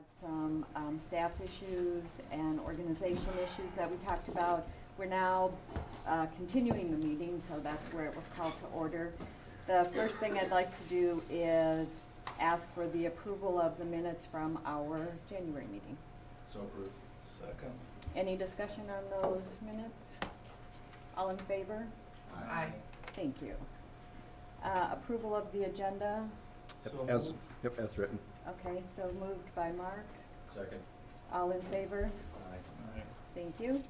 had some staff issues and organization issues that we talked about. We're now continuing the meeting, so that's where it was called to order. The first thing I'd like to do is ask for the approval of the minutes from our January meeting. So approved. Second. Any discussion on those minutes? All in favor? Aye. Thank you. Approval of the agenda. So moved. As written. Okay, so moved by Mark. Second. All in favor? Aye. Thank you.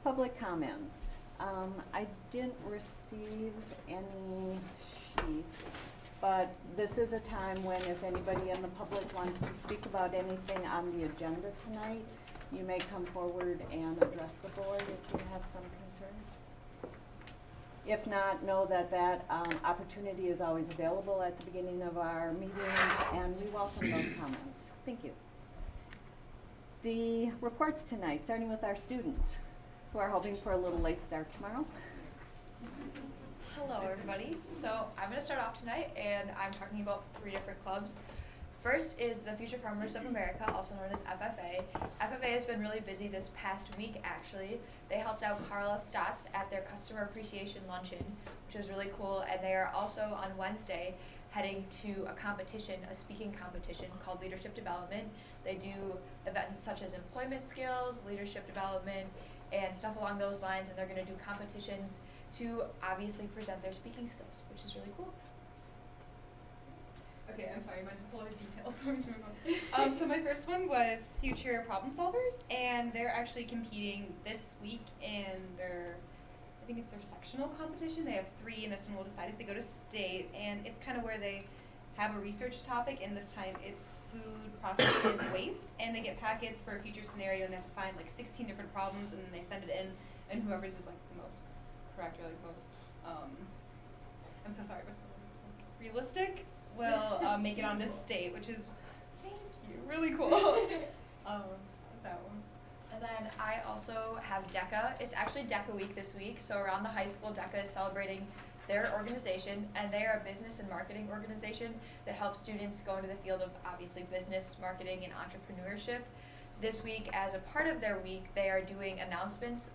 Public comments. I didn't receive any sheets, but this is a time when if anybody in the public wants to speak about anything on the agenda tonight, you may come forward and address the board if you have some concerns. If not, know that that opportunity is always available at the beginning of our meetings, and we welcome those comments. Thank you. The reports tonight, starting with our students, who are hoping for a little late start tomorrow. Hello everybody. So I'm going to start off tonight and I'm talking about 3 different clubs. First is the Future Farmers of America, also known as FFA. FFA has been really busy this past week actually. They helped out Carl F. Stotts at their Customer Appreciation Luncheon, which was really cool, and they are also on Wednesday heading to a competition, a speaking competition called Leadership Development. They do events such as employment skills, leadership development, and stuff along those lines, and they're going to do competitions to obviously present their speaking skills, which is really cool. Okay, I'm sorry, I might have a lot of details, so I'm just moving on. So my first one was Future Problem Solvers, and they're actually competing this week in their, I think it's their sectional competition. They have 3, and this one will decide if they go to state, and it's kind of where they have a research topic, and this time it's food processing waste, and they get packets for a future scenario, and they have to find like 16 different problems, and then they send it in, and whoever's is like the most correct or like most, I'm so sorry, what's the word? Like, realistic? Will make it onto state, which is, thank you, really cool. So that was that one. And then I also have DECA. It's actually DECA week this week, so around the high school, DECA is celebrating their organization, and they are a business and marketing organization that helps students go into the field of obviously business, marketing, and entrepreneurship. This week, as a part of their week, they are doing announcements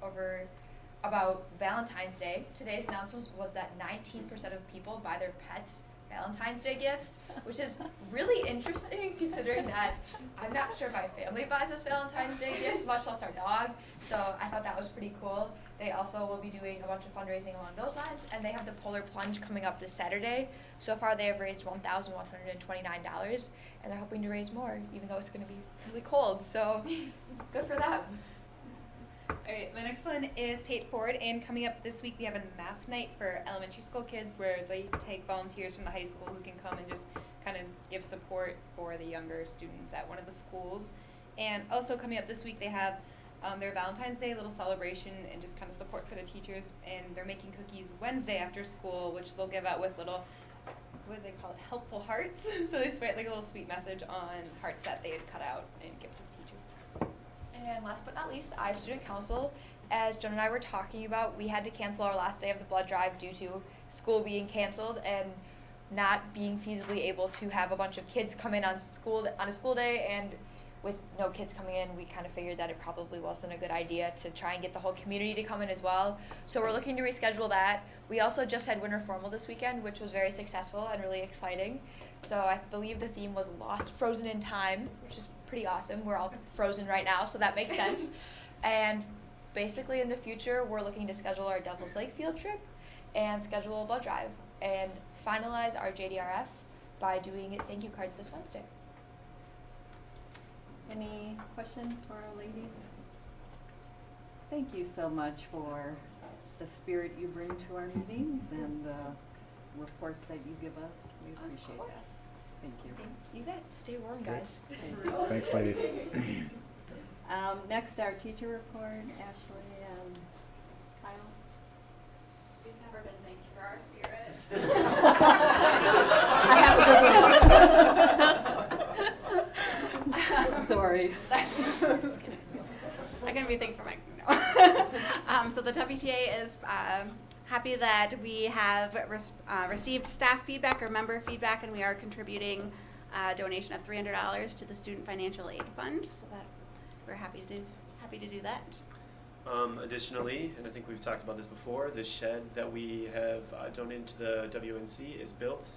about Valentine's Day. Today's announcement was that 19% of people buy their pets Valentine's Day gifts, which is really interesting considering that I'm not sure my family buys us Valentine's Day gifts, much less our dog. So I thought that was pretty cool. They also will be doing a bunch of fundraising along those lines, and they have the Polar Plunge coming up this Saturday. So far they have raised $1,129, and they're hoping to raise more, even though it's going to be really cold. So good for them. Alright, my next one is Pay It Forward, and coming up this week we have a math night for elementary school kids where they take volunteers from the high school who can come and just kind of give support for the younger students at one of the schools. And also coming up this week they have their Valentine's Day little celebration and just kind of support for the teachers, and they're making cookies Wednesday after school, which they'll give out with little, what do they call it, helpful hearts. So they write like a little sweet message on hearts that they had cut out and give to the teachers. And last but not least, I have student council. As Joan and I were talking about, we had to cancel our last day of the blood drive due to school being canceled and not being feasibly able to have a bunch of kids come in on a school day, and with no kids coming in, we kind of figured that it probably wasn't a good idea to try and get the whole community to come in as well. So we're looking to reschedule that. We also just had Winter Formal this weekend, which was very successful and really exciting. So I believe the theme was Frozen in Time, which is pretty awesome. We're all frozen right now, so that makes sense. And basically in the future, we're looking to schedule our Devil's Lake field trip and schedule a blood drive and finalize our JDRF by doing thank you cards this Wednesday. Any questions for our ladies? Thank you so much for the spirit you bring to our meetings and the reports that you give us. We appreciate that. Thank you. You guys stay warm, guys. Thanks, ladies. Next, our teacher report, Ashley and Kyle. We've never been thanked for our spirit. I have a Sorry. I couldn't be thanked for my, no. So the WTA is happy that we have received staff feedback or member feedback, and we are contributing a donation of $300 to the Student Financial Aid Fund, so that we're happy to do that. Additionally, and I think we've talked about this before, the shed that we have donated to the WNC is built.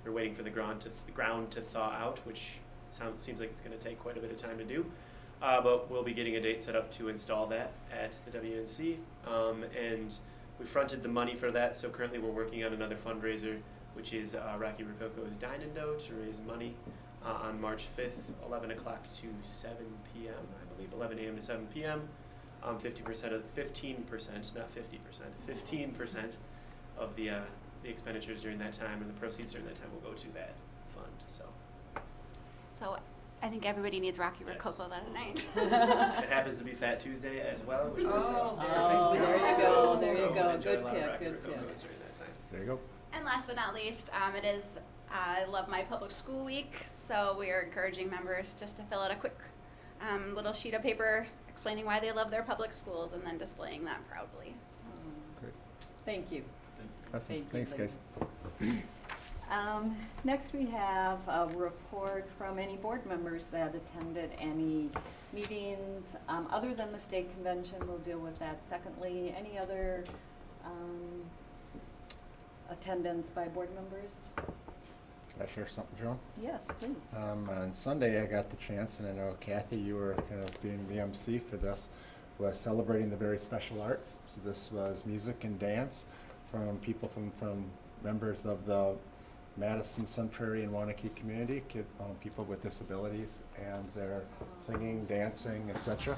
We're waiting for the ground to thaw out, which seems like it's going to take quite a bit of time to do. But we'll be getting a date set up to install that at the WNC. And we fronted the money for that, so currently we're working on another fundraiser, which is Rocky Rococo's Dine and Dough, to raise money on March 5th, 11 o'clock to 7 p.m., I believe, 11 a.m. to 7 p.m. 15% of 15%, not 50%, 15% of the expenditures during that time and the proceeds during that time will go to that fund. So I think everybody needs Rocky Yes. Rococo that night. It happens to be Fat Tuesday as well, which works out Oh, perfectly. there you So go, there you we'll go. enjoy Good a lot of pick, Rocky good pick. Rococos during that time. There you go. And last but not least, it is I Love My Public School Week, so we are encouraging members just to fill out a quick little sheet of paper explaining why they love their public schools and then displaying that proudly. So. Great. Thank you. Awesome. Thank you, Thanks, guys. Next, we have a report from any board members that attended any meetings other than the state convention. We'll deal with that. Secondly, any other attendance by board members? Can I share something, Joan? Yes, please. On Sunday, I got the chance, and I know Kathy, you were kind of being the MC for this, was celebrating the very special arts. So this was music and dance from people from members of the Madison, Sun Prairie, and Waunakee community, people with disabilities, and they're singing, dancing, etc.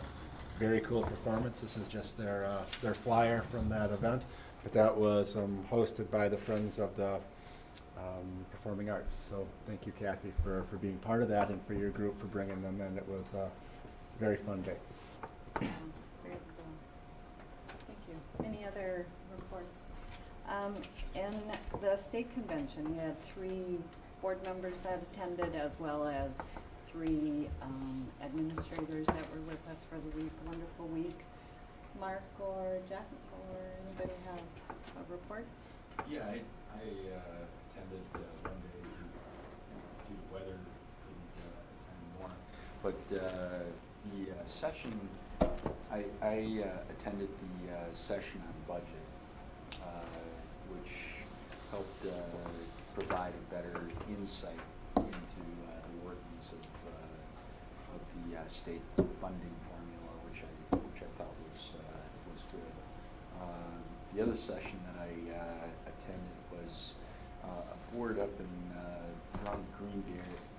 Very cool performance. This is just their flyer from that event, but that was hosted by the Friends of the Performing Arts. So thank you, Kathy, for being part of that and for your group for bringing them in. It was a very fun day. Very cool. Thank you. Any other reports? In the state convention, we had 3 board members that attended, as well as 3 administrators that were with us for the week. Wonderful week. Mark or Jack or anybody have a report? Yeah, I attended one day due to weather, couldn't attend more. But the session, I attended the session on budget, which helped provide a better insight into the workings of the state funding formula, which I thought was good. The other session that I attended was a board up in around the Green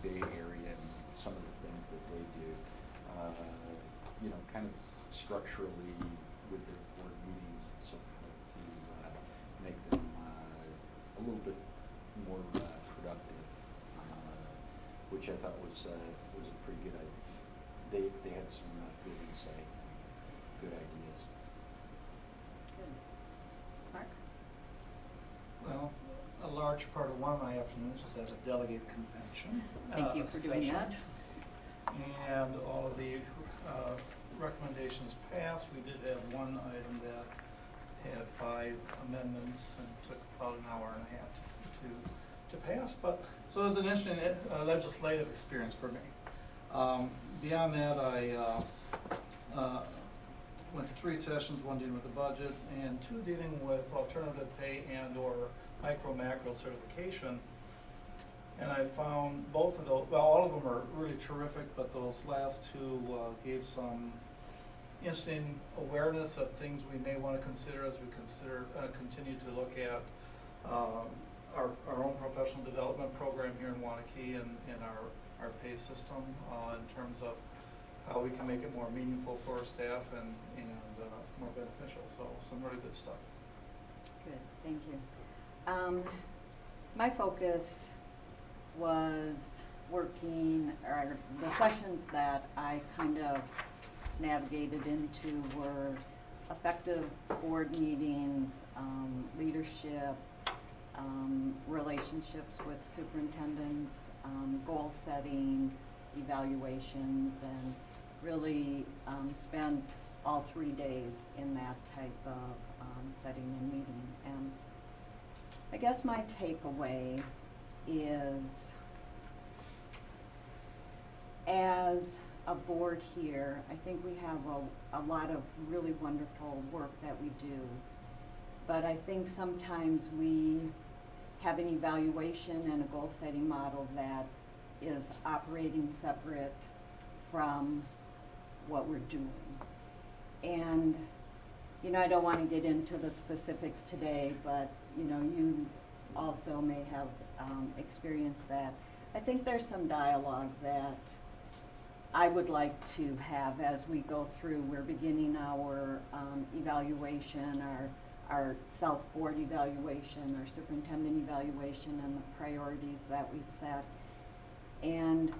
Bay area, and some of the things that they do, kind of structurally with their board meetings and so forth to make them a little bit more productive, which I thought was a pretty good idea. They had some good insight, good ideas. Good. Mark? Well, a large part of one of my afternoons was at a delegate convention. Thank you for doing session. that. And all of the recommendations passed. We did have one item that had 5 amendments and took about an hour and a half to pass. But so it was an interesting legislative experience for me. Beyond that, I went to 3 sessions, one dealing with the budget and 2 dealing with alternative pay and or micro-macro certification. And I found both of those, well, all of them are really terrific, but those last 2 gave some interesting awareness of things we may want to consider as we continue to look at our own professional development program here in Waunakee and our pay system in terms of how we can make it more meaningful for our staff and more beneficial. So some really good stuff. Good, thank you. My focus was working, or the sessions that I kind of navigated into were effective board meetings, leadership, relationships with superintendents, goal setting, evaluations, and really spent all 3 days in that type of setting and meeting. And I guess my takeaway is as a board here, I think we have a lot of really wonderful work that we do. But I think sometimes we have an evaluation and a goal-setting model that is operating separate from what we're doing. And, you know, I don't want to get into the specifics today, but, you know, you also may have experienced that. I think there's some dialogue that I would like to have as we go through. We're beginning our evaluation, our self-board evaluation, our superintendent evaluation, and the priorities that we've set. And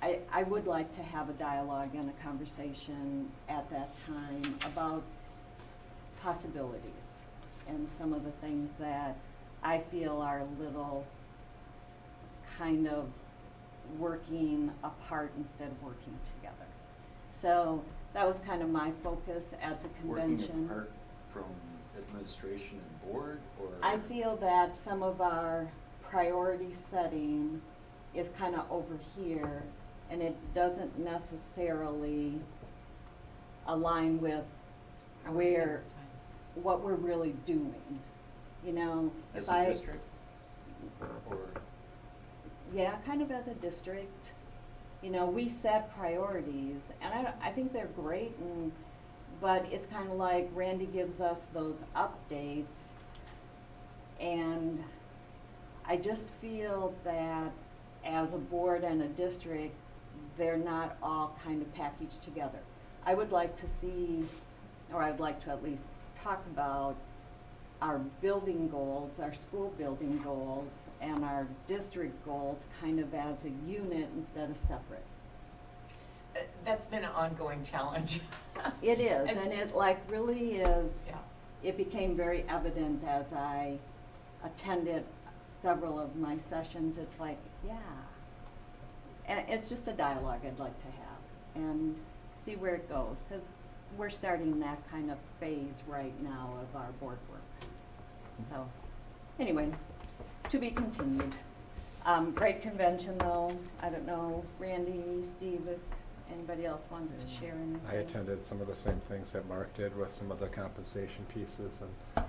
I would like to have a dialogue and a conversation at that time about possibilities and some of the things that I feel are a little kind of working apart instead of working together. So that was kind of my focus at the convention. Working apart from administration and board, or? I feel that some of our priority setting is kind of over here, and it doesn't necessarily align with what we're really doing. You know, As if a district? Or? Yeah, kind of as a district. You know, we set priorities, and I think they're great, but it's kind of like Randy gives us those updates, and I just feel that as a board and a district, they're not all kind of packaged together. I would like to see, or I would like to at least talk about our building goals, our school building goals, and our district goals kind of as a unit instead of separate. That's been an ongoing challenge. It is, and it like really is, Yeah. it became very evident as I attended several of my sessions. It's like, yeah. And it's just a dialogue I'd like to have and see where it goes, because we're starting that kind of phase right now of our board work. So, anyway, to be continued. Great convention though. I don't know, Randy, Steve, if anybody else wants to share anything. I attended some of the same things that Mark did with some of the compensation pieces, and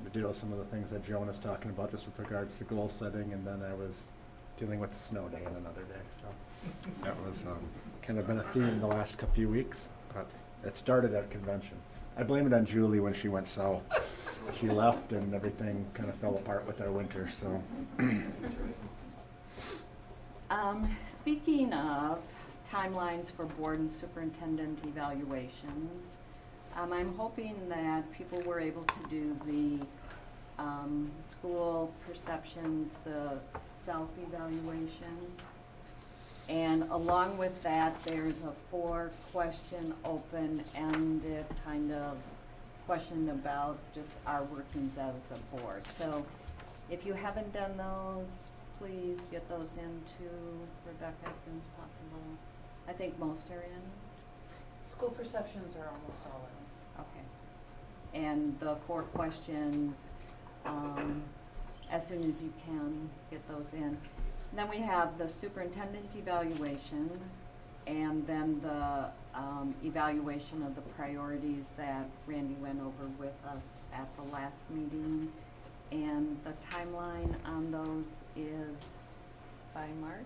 we did some of the things that Joan is talking about just with regards to goal setting, and then I was dealing with the snow day on another day, so that was kind of been a theme the last few weeks, but it started at convention. I blame it on Julie when she went south. She left and everything kind of fell apart with our winter, so. Speaking of timelines for board and superintendent evaluations, I'm hoping that people were able to do the school perceptions, the self-evaluation. And along with that, there's a 4-question open-ended kind of question about just our workings as a board. So if you haven't done those, please get those into Rebecca as soon as possible. I think most are in. School perceptions are almost all in. Okay. And the 4 questions, as soon as you can, get those in. And then we have the superintendent evaluation, and then the evaluation of the priorities that Randy went over with us at the last meeting. And the timeline on those is by March,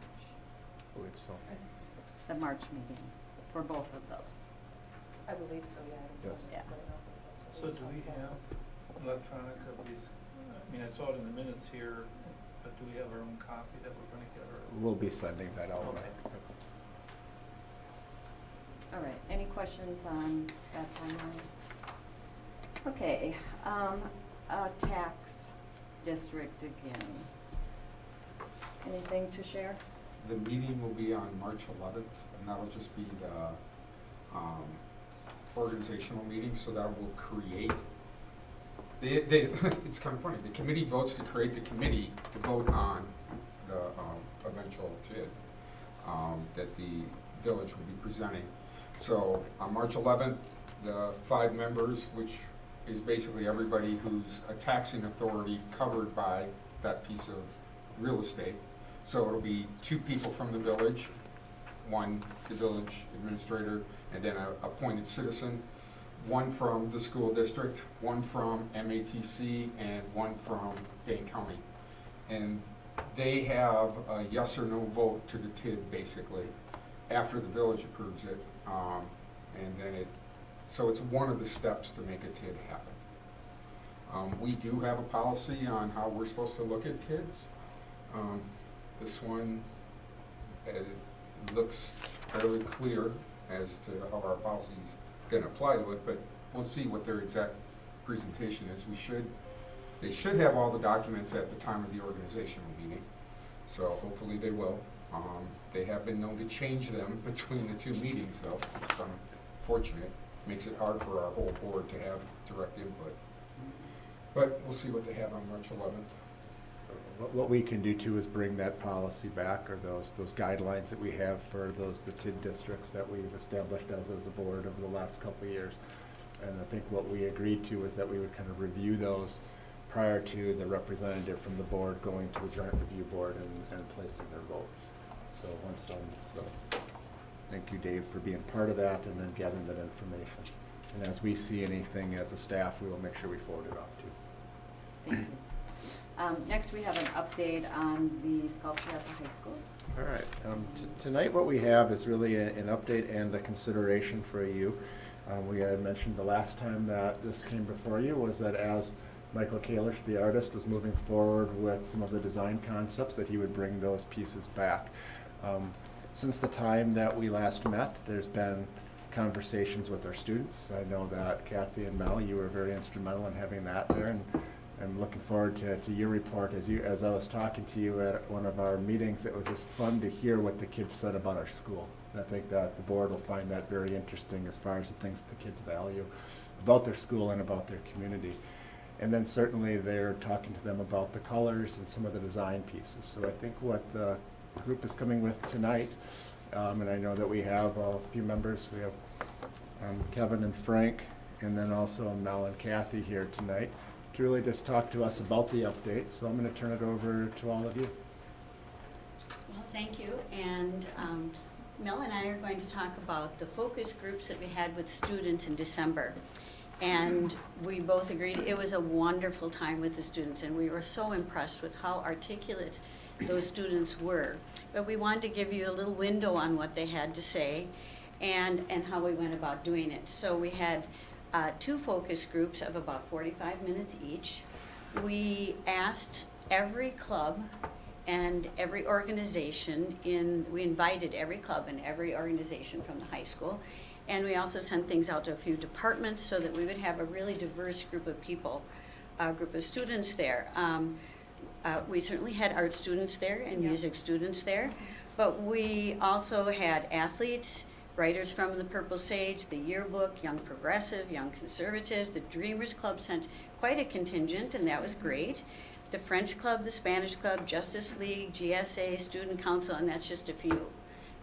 I believe so. the March meeting for both of those. I believe so, yeah. I don't Yes. Yeah. So do we have electronic of these, I mean, I saw it in the minutes here, but do we have our own copy that we're gonna get, or? We'll be sending that out. Okay. All right, any questions on that timeline? Okay, tax district again. Anything to share? The meeting will be on March 11th, and that'll just be the organizational meeting, so that will create, it's kind of funny, the committee votes to create the committee to vote on the eventual TID that the village will be presenting. So on March 11th, the 5 members, which is basically everybody who's a taxing authority covered by that piece of real estate, So it'll be 2 people from the village, 1 the village administrator, and then an appointed citizen, 1 from the school district, 1 from MATC, and 1 from Dane County. And they have a yes or no vote to the TID, basically, after the village approves it. And then so it's one of the steps to make a TID happen. We do have a policy on how we're supposed to look at TIDs. This one looks fairly clear as to how our policy's gonna apply to it, but we'll see what their exact presentation is. They should have all the documents at the time of the organizational meeting, so hopefully they will. They have been known to change them between the 2 meetings, though. It's unfortunate. Makes it hard for our whole board to have direct input. But we'll see what they have on March 11th. What we can do too is bring that policy back, or those guidelines that we have for the TID districts that we've established as a board over the last couple of years. And I think what we agreed to is that we would kind of review those prior to the representative from the board going to the joint review board and placing their vote. So thank you, Dave, for being part of that and then gathering that information. And as we see anything as a staff, we will make sure we forward it off to you. Thank you. Next, we have an update on the sculpture at the high school. All right. Tonight what we have is really an update and a consideration for you. We had mentioned the last time that this came before you was that as Michael Kalish, the artist, was moving forward with some of the design concepts, that he would bring those pieces back. Since the time that we last met, there's been conversations with our students. I know that Kathy and Mel, you were very instrumental in having that there, and I'm looking forward to your report. As I was talking to you at one of our meetings, it was just fun to hear what the kids said about our school. And I think that the board will find that very interesting as far as the things that the kids value about their school and about their community. And then certainly they're talking to them about the colors and some of the design pieces. So I think what the group is coming with tonight, and I know that we have a few members. We have Kevin and Frank, and then also Mel and Kathy here tonight to really just talk to us about the update. So I'm going to turn it over to all of you. Well, thank you. And Mel and I are going to talk about the focus groups that we had with students in December. And we both agreed it was a wonderful time with the students, and we were so impressed with how articulate those students were. But we wanted to give you a little window on what they had to say and how we went about doing it. So we had 2 focus groups of about 45 minutes each. We asked every club and every organization we invited every club and every organization from the high school. And we also sent things out to a few departments so that we would have a really diverse group of people, a group of students there. We certainly had art students there and music students there, but we also had athletes, writers from the Purple Sage, the Yearbook, Young Progressive, Young Conservative. The Dreamers Club sent quite a contingent, and that was great. The French Club, the Spanish Club, Justice League, GSA, Student Council, and that's just a few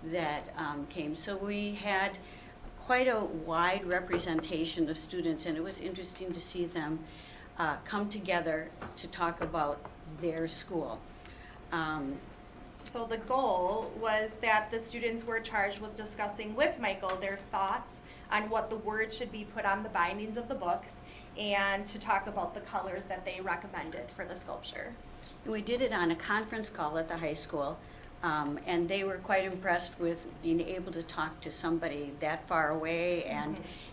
that came. So we had quite a wide representation of students, and it was interesting to see them come together to talk about their school. So the goal was that the students were charged with discussing with Michael their thoughts on what the words should be put on the bindings of the books, and to talk about the colors that they recommended for the sculpture. And we did it on a conference call at the high school, and they were quite impressed with being able to talk to somebody that far away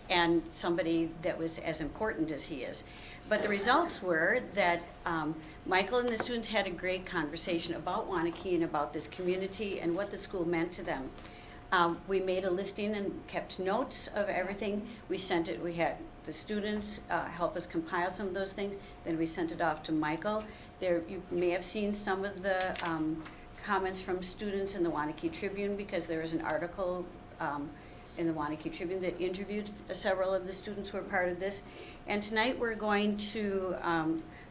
and somebody that was as important as he is. But the results were that Michael and the students had a great conversation about Waunakee and about this community and what the school meant to them. We made a listing and kept notes of everything. We sent it, we had the students help us compile some of those things. Then we sent it off to Michael. You may have seen some of the comments from students in the Waunakee Tribune, because there was an article in the Waunakee Tribune that interviewed several of the students who were part of this. And tonight we're going to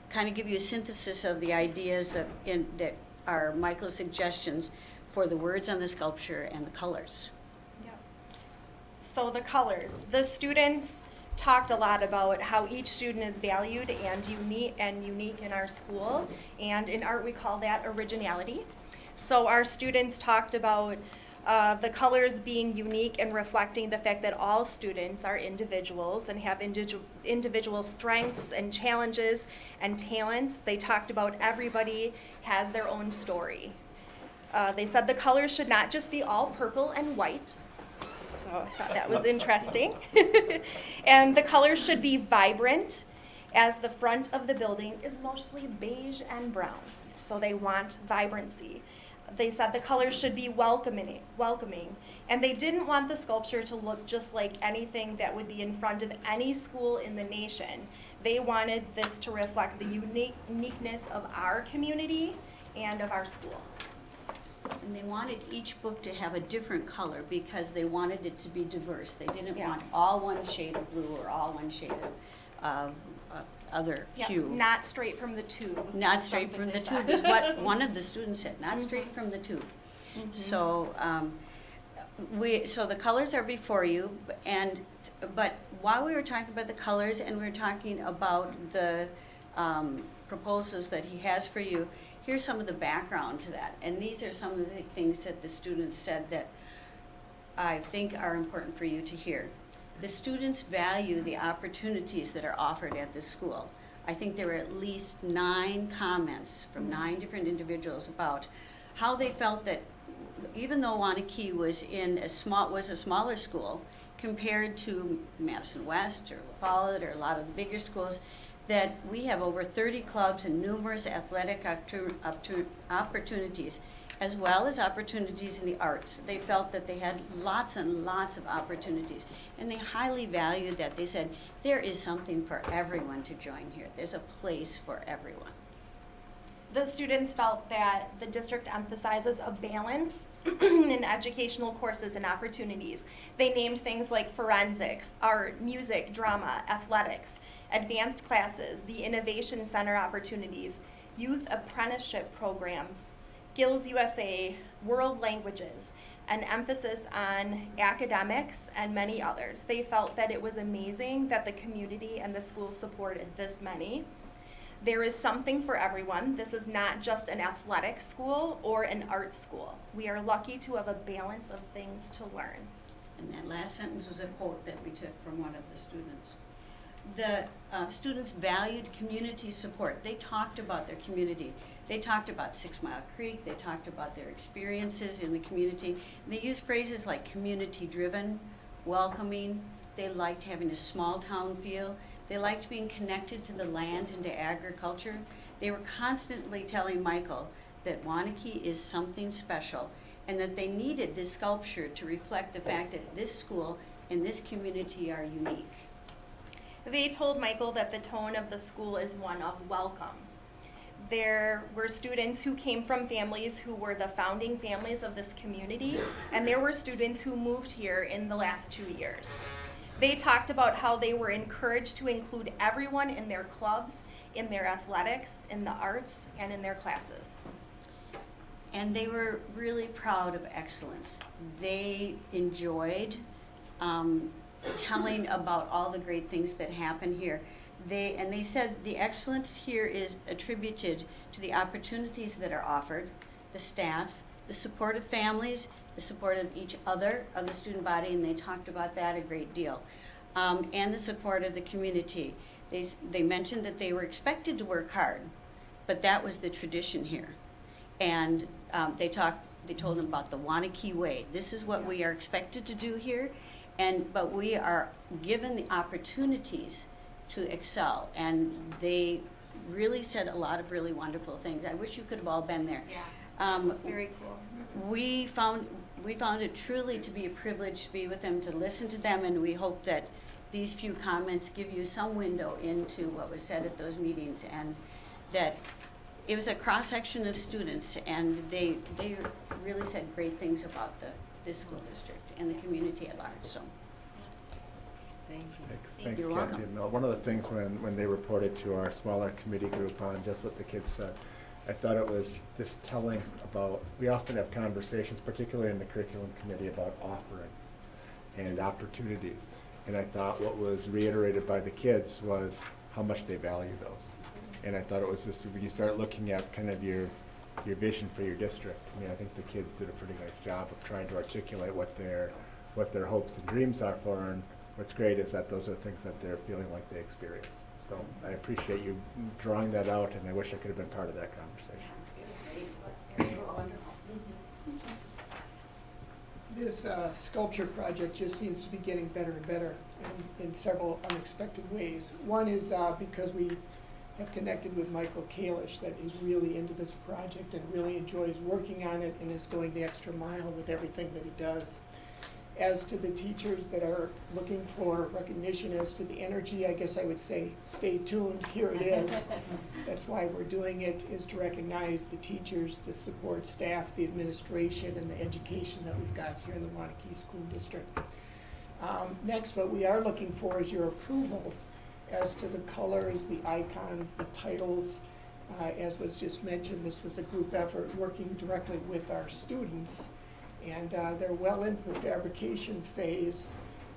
kind of give you a synthesis of the ideas that are Michael's suggestions for the words on the sculpture and the colors. Yep. So the colors. The students talked a lot about how each student is valued and unique in our school. And in art we call that originality. So our students talked about the colors being unique and reflecting the fact that all students are individuals and have individual strengths and challenges and talents. They talked about everybody has their own story. They said the colors should not just be all purple and white. So I thought that was interesting. And the colors should be vibrant, as the front of the building is mostly beige and brown. So they want vibrancy. They said the colors should be welcoming, and they didn't want the sculpture to look just like anything that would be in front of any school in the nation. They wanted this to reflect the uniqueness of our community and of our school. And they wanted each book to have a different color because they wanted it to be diverse. They didn't Yeah. want all one shade of blue or all one shade of other Yep, hue. not straight from the tube. Not straight Something from the they said. tube is what one of the students said, not straight Mhm. from the tube. Mhm. So, so the colors are before you, but while we were talking about the colors and we were talking about the proposals that he has for you, here's some of the background to that. And these are some of the things that the students said that I think are important for you to hear. The students value the opportunities that are offered at this school. I think there were at least 9 comments from 9 different individuals about how they felt that even though Waunakee was a smaller school compared to Madison West or La Follette or a lot of the bigger schools, that we have over 30 clubs and numerous athletic opportunities, as well as opportunities in the arts. They felt that they had lots and lots of opportunities, and they highly valued that. They said, there is something for everyone to join here. There's a place for everyone. The students felt that the district emphasizes a balance in educational courses and opportunities. They named things like forensics, art, music, drama, athletics, advanced classes, the Innovation Center opportunities, youth apprenticeship programs, Skills USA, world languages, an emphasis on academics, and many others. They felt that it was amazing that the community and the school supported this many. There is something for everyone. This is not just an athletic school or an art school. We are lucky to have a balance of things to learn. And that last sentence was a quote that we took from one of the students. The students valued community support. They talked about their community. They talked about 6 Mile Creek. They talked about their experiences in the community. And they used phrases like community-driven, welcoming. They liked having a small town feel. They liked being connected to the land and to agriculture. They were constantly telling Michael that Waunakee is something special and that they needed this sculpture to reflect the fact that this school and this community are unique. They told Michael that the tone of the school is one of welcome. There were students who came from families who were the founding families of this community, and there were students who moved here in the last 2 years. They talked about how they were encouraged to include everyone in their clubs, in their athletics, in the arts, and in their classes. And they were really proud of excellence. They enjoyed telling about all the great things that happen here. They said the excellence here is attributed to the opportunities that are offered, the staff, the support of families, the support of each other, of the student body, and they talked about that a great deal, and the support of the community. They mentioned that they were expected to work hard, but that was the tradition here. And they told them about the Waunakee way. This is what we are expected to do here, but we are given the opportunities to excel. And they really said a lot of really wonderful things. I wish you could have all been there. Yeah, it was very cool. We found it truly to be a privilege to be with them, to listen to them, and we hope that these few comments give you some window into what was said at those meetings, and that it was a cross-section of students, and they really said great things about this school district and the community at large. So Thanks, You're Kathy. welcome. No, one of the things when they reported to our smaller committee group on just what the kids said, I thought it was just telling about, we often have conversations, particularly in the curriculum committee, about offerings and opportunities. And I thought what was reiterated by the kids was how much they value those. And I thought it was just, when you start looking at kind of your your vision for your district. I mean, I think the kids did a pretty nice job of trying to articulate what their hopes and dreams are for, and what's great is that those are things that they're feeling like they experience. So I appreciate you drawing that out, and I wish I could have been part of that conversation. It was great. It was wonderful. This sculpture project just seems to be getting better and better in several unexpected ways. One is because we have connected with Michael Kalish, that is really into this project and really enjoys working on it and is going the extra mile with everything that he does. As to the teachers that are looking for recognition as to the energy, I guess I would say, stay tuned, here it is. That's why we're doing it, is to recognize the teachers, the support staff, the administration, and the education that we've got here in the Waunakee School District. Next, what we are looking for is your approval as to the colors, the icons, the titles. As was just mentioned, this was a group effort working directly with our students. And they're well into the fabrication phase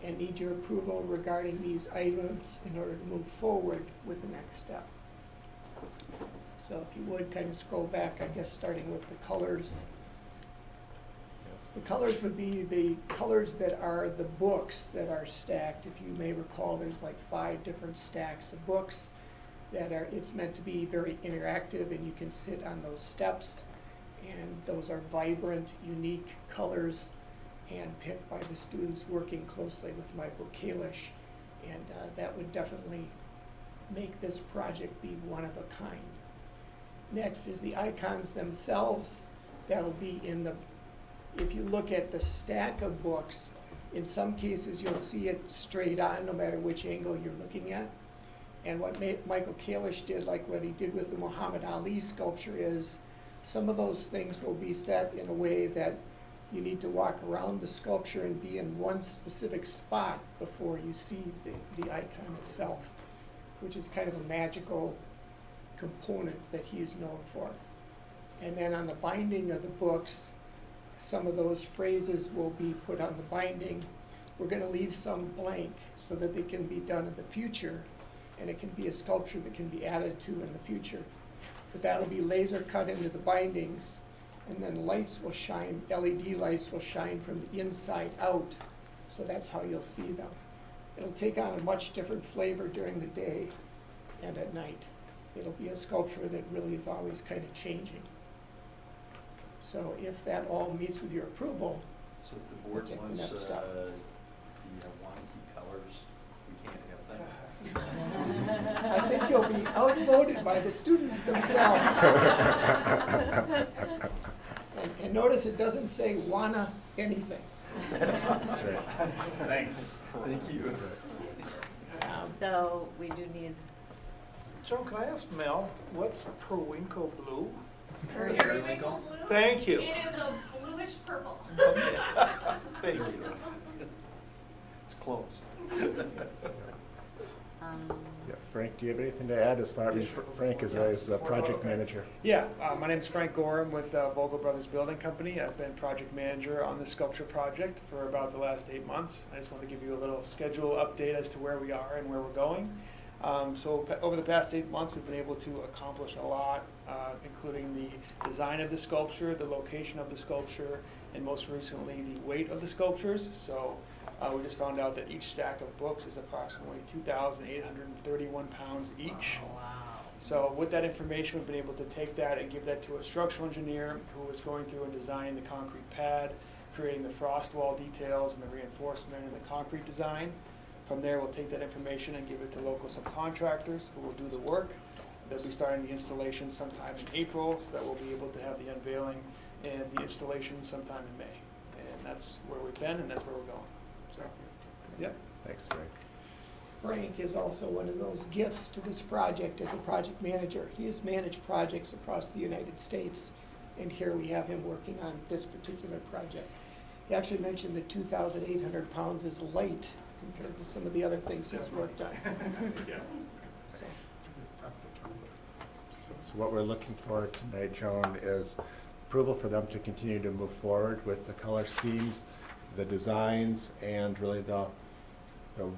and need your approval regarding these items in order to move forward with the next step. So if you would kind of scroll back, I guess starting with the colors. The colors would be the colors that are the books that are stacked. If you may recall, there's like 5 different stacks of books that are, it's meant to be very interactive, and you can sit on those steps. And those are vibrant, unique colors, handpicked by the students working closely with Michael Kalish. And that would definitely make this project be one of a kind. Next is the icons themselves. That'll be in the, if you look at the stack of books, in some cases you'll see it straight on no matter which angle you're looking at. And what Michael Kalish did, like what he did with the Muhammad Ali sculpture, is some of those things will be set in a way that you need to walk around the sculpture and be in one specific spot before you see the icon itself, which is kind of a magical component that he is known for. And then on the binding of the books, some of those phrases will be put on the binding. We're going to leave some blank so that they can be done in the future, and it can be a sculpture that can be added to in the future. But that'll be laser cut into the bindings, and then lights will shine, LED lights will shine from the inside out, so that's how you'll see them. It'll take on a much different flavor during the day and at night. It'll be a sculpture that really is always kind of changing. So if that all meets with your approval, So if the we'll board take the wants next step. the Waunakee colors, we can't have that. I think you'll be outvoted by the students themselves. And notice it doesn't say wanna anything. That's right. Thanks. Thank you. So we do need Joan, can I ask Mel, what's periwinkle blue? Periwinkle blue? Thank you. It is a bluish purple. Okay. Thank you. It's close. Yeah, Frank, do you have anything to add as far as, Frank is the project manager? Yeah, my name's Frank Gorham with Vogel Brothers Building Company. I've been project manager on the sculpture project for about the last 8 months. I just want to give you a little schedule update as to where we are and where we're going. So over the past 8 months, we've been able to accomplish a lot, including the design of the sculpture, the location of the sculpture, and most recently the weight of the sculptures. So we just found out that each stack of books is approximately 2,831 pounds each. Oh, wow. So with that information, we've been able to take that and give that to a structural engineer who was going through and designing the concrete pad, creating the frost wall details and the reinforcement and the concrete design. From there, we'll take that information and give it to local subcontractors who will do the work. They'll be starting the installation sometime in April, so that we'll be able to have the unveiling and the installation sometime in May. And that's where we've been, and that's where we're going. So, yep. Thanks, Frank. Frank is also one of those gifts to this project as a project manager. He has managed projects across the United States, and here we have him working on this particular project. He actually mentioned that 2,800 pounds is light compared to some of the other things he's worked on. So, So what we're looking for tonight, Joan, is approval for them to continue to move forward with the color schemes, the designs, and really the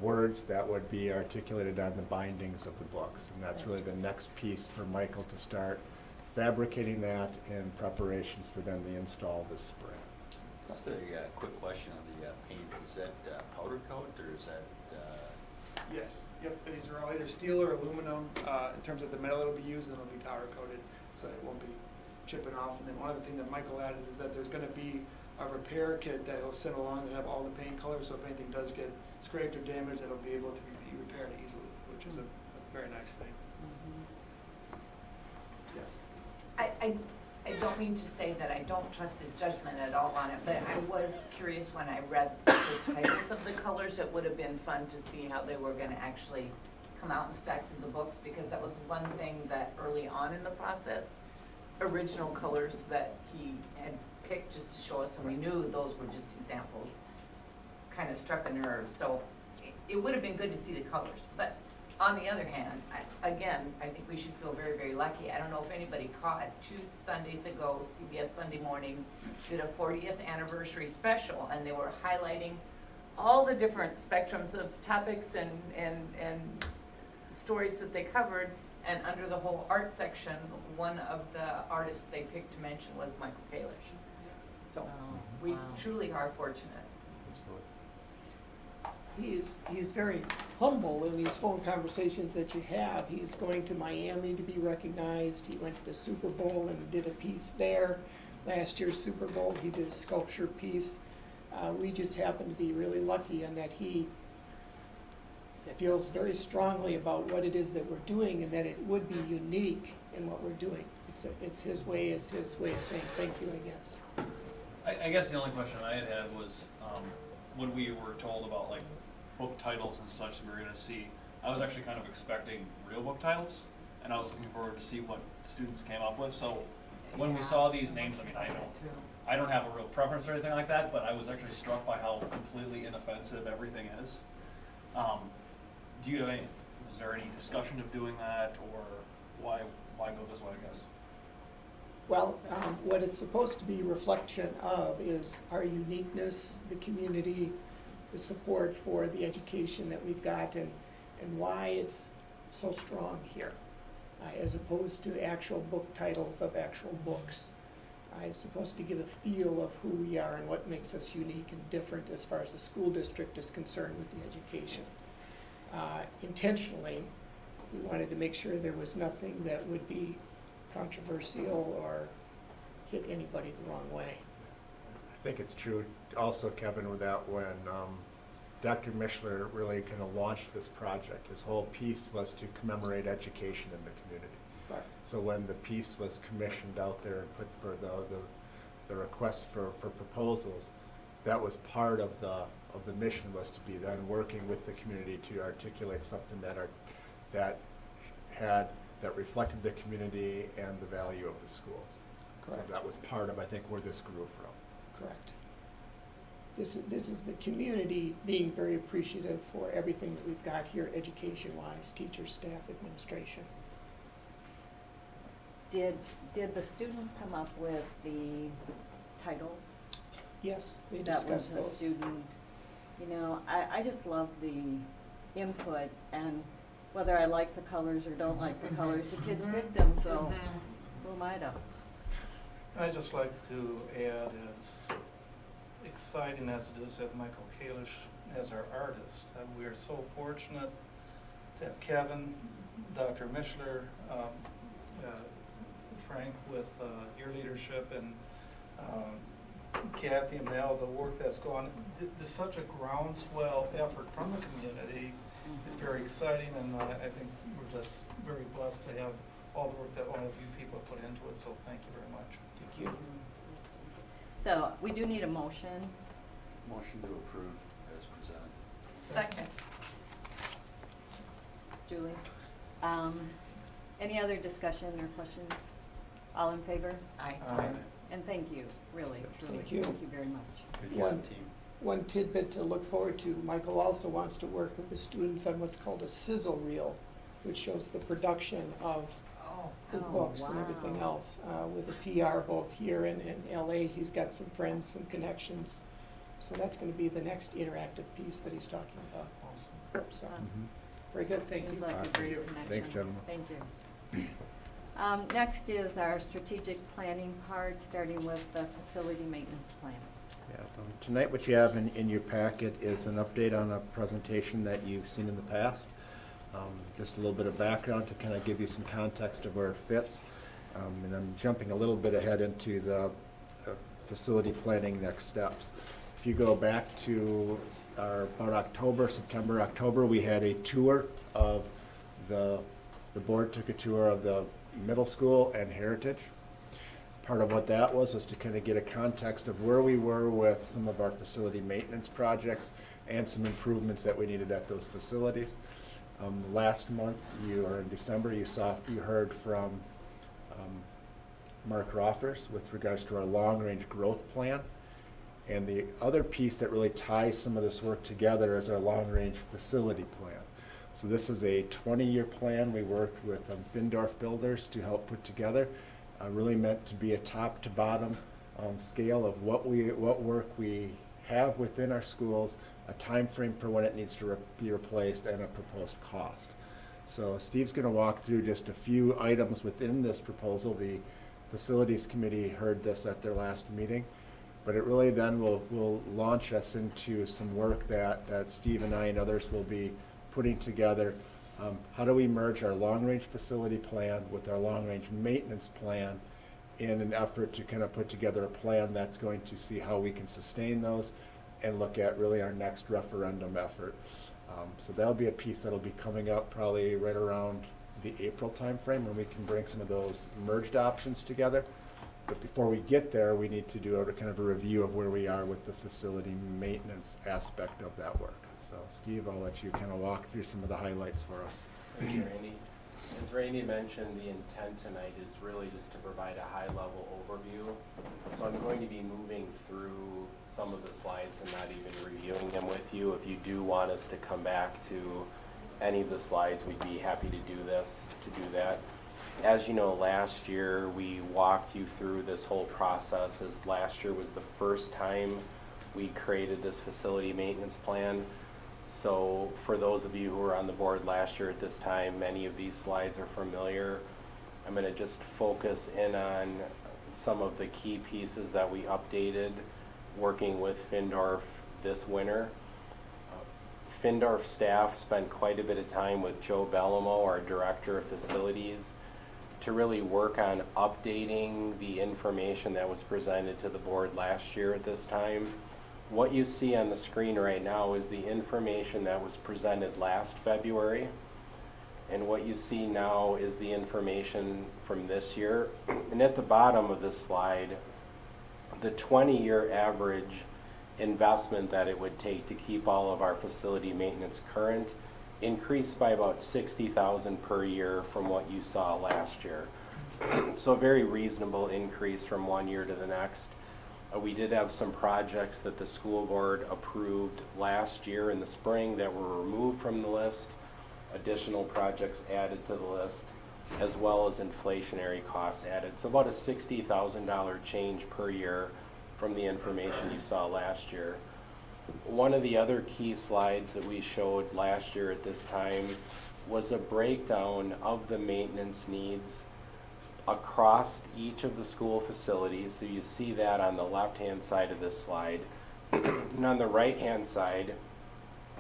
words that would be articulated on the bindings of the books. And that's really the next piece for Michael to start fabricating that in preparations for then the install this spring. Just a quick question on the paint. Is that powder coat or is that? Yes, yep, these are all either steel or aluminum. In terms of the metal that'll be used, and it'll be powder coated, so it won't be chipping off. And then one other thing that Michael added is that there's gonna be a repair kit that he'll send along that have all the paint colors, so if anything does get scraped or damaged, it'll be able to be repaired easily, which is a very nice thing. Yes. I don't mean to say that I don't trust his judgment at all on it, but I was curious when I read the titles of the colors. It would have been fun to see how they were gonna actually come out in stacks of the books, because that was one thing that early on in the process, original colors that he had picked just to show us, and we knew those were just examples, kind of struck a nerve. So it would have been good to see the colors, but on the other hand, I think we should feel very, very lucky. I don't know if anybody caught, 2 Sundays ago, CBS Sunday Morning did a 40th anniversary special, and they were highlighting all the different spectrums of topics and stories that they covered. And under the whole art section, one of the artists they picked to mention was Michael Kalish. So we truly are fortunate. He's very humble in these phone conversations that you have. He's going to Miami to be recognized. He went to the Super Bowl and did a piece there. Last year's Super Bowl, he did a sculpture piece. We just happen to be really lucky in that he feels very strongly about what it is that we're doing, and that it would be unique in what we're doing. It's his way of saying thank you, I guess. I guess the only question I had was, when we were told about like book titles and such that we were gonna see, I was actually kind of expecting real book titles, and I was looking forward to see what students came up with. So when we saw these names, I mean, I don't have a real preference or anything like that, but I was actually struck by how completely inoffensive everything is. Do you have any, was there any discussion of doing that, or why go this way, I guess? Well, what it's supposed to be a reflection of is our uniqueness, the community, the support for the education that we've got, and why it's so strong here, as opposed to actual book titles of actual books. It's supposed to give a feel of who we are and what makes us unique and different as far as the school district is concerned with the education. Intentionally, we wanted to make sure there was nothing that would be controversial or hit anybody the wrong way. I think it's true also, Kevin, with that when Dr. Mishler really kind of launched this project, his whole piece was to commemorate education in the community. Right. So when the piece was commissioned out there and put for the request for proposals, that was part of the mission, was to be then working with the community to articulate something that reflected the community and the value of the schools. Correct. So that was part of, I think, where this grew from. Correct. This is the community being very appreciative for everything that we've got here, education-wise, teachers, staff, administration. Did the students come up with the titles? Yes, they That discussed was those. the student, I just love the input, and whether I like the colors or don't like the colors, the kids picked them, so who am I to? I'd just like to add, as exciting as it is to have Michael Kalish as our artist, and we are so fortunate to have Kevin, Dr. Mishler, Frank, with your leadership, and Kathy and Mel, the work that's gone. There's such a groundswell effort from the community. It's very exciting, and I think we're just very blessed to have all the work that all of you people have put into it, so thank you very much. Thank you. So we do need a motion. Motion to approve as presented. Second. Julie? Any other discussion or questions? All in favor? Aye. And thank you, really, truly, Thank you. thank you very much. Good One- job, team. One tidbit to look forward to, Michael also wants to work with the students on what's called a sizzle reel, which shows the production of the books and everything wow. else, with the PR both here and in LA. He's got some friends, some connections. So that's gonna be the next interactive piece that he's talking about. So, very good, thank you. Seems like a Awesome. great connection. Thanks, gentlemen. Thank you. Next is our strategic planning part, starting with the facility maintenance plan. Yeah, tonight what you have in your packet is an update on a presentation that you've seen in the past. Just a little bit of background to kind of give you some context of where it fits. And I'm jumping a little bit ahead into the facility planning next steps. If you go back to about September, October, we had a tour of the board took a tour of the middle school and Heritage. Part of what that was to kind of get a context of where we were with some of our facility maintenance projects and some improvements that we needed at those facilities. Last month, or in December, you heard from Mark Roffers with regards to our long-range growth plan. And the other piece that really ties some of this work together is our long-range facility plan. So this is a 20-year plan we worked with Findorf Builders to help put together. Really meant to be a top-to-bottom scale of what work we have within our schools, a time frame for when it needs to be replaced, and a proposed cost. So Steve's going to walk through just a few items within this proposal. The Facilities Committee heard this at their last meeting, but it really then will launch us into some work that Steve and I and others will be putting together. How do we merge our long-range facility plan with our long-range maintenance plan in an effort to kind of put together a plan that's going to see how we can sustain those and look at really our next referendum effort. So that'll be a piece that'll be coming up probably right around the April timeframe when we can bring some of those merged options together. But before we get there, we need to do a kind of a review of where we are with the facility maintenance aspect of that work. So Steve, I'll let you kind of walk through some of the highlights for us. Thank you, Randy. As Randy mentioned, the intent tonight is really just to provide a high-level overview. So I'm going to be moving through some of the slides and not even reviewing them with you. If you do want us to come back to any of the slides, we'd be happy to do that. As you know, last year we walked you through this whole process, as last year was the first time we created this facility maintenance plan. So for those of you who were on the board last year at this time, many of these slides are familiar. I'm going to just focus in on some of the key pieces that we updated working with Findorf this winter. Findorf staff spent quite a bit of time with Joe Bellamo, our Director of Facilities, to really work on updating the information that was presented to the board last year at this time. What you see on the screen right now is the information that was presented last February, and what you see now is the information from this year. And at the bottom of this slide, the 20-year average investment that it would take to keep all of our facility maintenance current increased by about $60,000 per year from what you saw last year. So a very reasonable increase from one year to the next. We did have some projects that the school board approved last year in the spring that were removed from the list, additional projects added to the list, as well as inflationary costs added. So about a $60,000 change per year from the information you saw last year. One of the other key slides that we showed last year at this time was a breakdown of the maintenance needs across each of the school facilities. So you see that on the left-hand side of this slide. And on the right-hand side,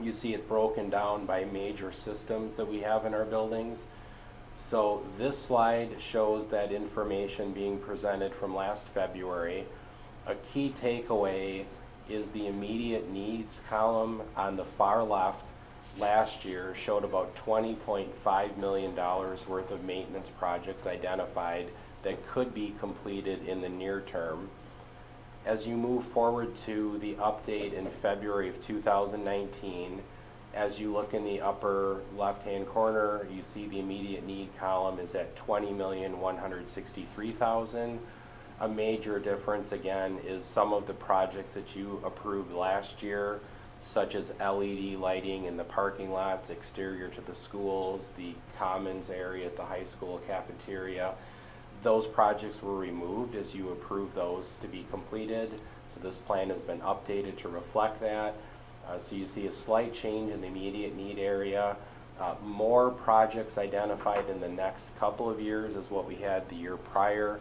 you see it broken down by major systems that we have in our buildings. So this slide shows that information being presented from last February. A key takeaway is the immediate needs column on the far left last year showed about $20.5 million worth of maintenance projects identified that could be completed in the near term. As you move forward to the update in February of 2019, as you look in the upper left-hand corner, you see the immediate need column is at $20,163,000. A major difference, again, is some of the projects that you approved last year, such as LED lighting in the parking lots, exterior to the schools, the commons area at the high school cafeteria. Those projects were removed as you approved those to be completed. So this plan has been updated to reflect that. So you see a slight change in the immediate need area, More projects identified in the next couple of years is what we had the year prior.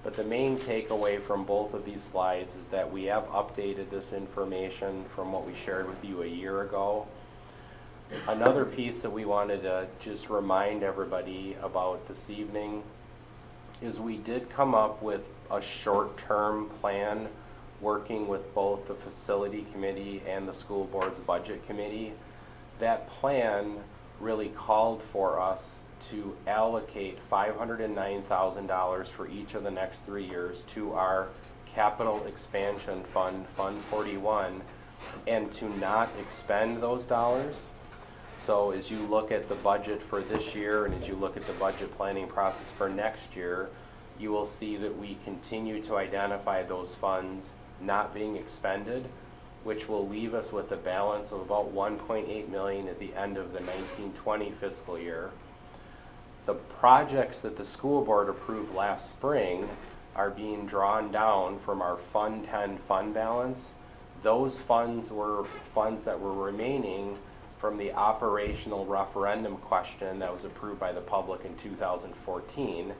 But the main takeaway from both of these slides is that we have updated this information from what we shared with you a year ago. Another piece that we wanted to just remind everybody about this evening is we did come up with a short-term plan working with both the facility committee and the school board's budget committee. That plan really called for us to allocate $509,000 for each of the next 3 years to our capital expansion fund, Fund 41, and to not expend those dollars. So as you look at the budget for this year and as you look at the budget planning process for next year, you will see that we continue to identify those funds not being expended, which will leave us with a balance of about $1.8 million at the end of the 1920 fiscal year. The projects that the school board approved last spring are being drawn down from our Fund 10 fund balance. Those funds were funds that were remaining from the operational referendum question that was approved by the public in 2014.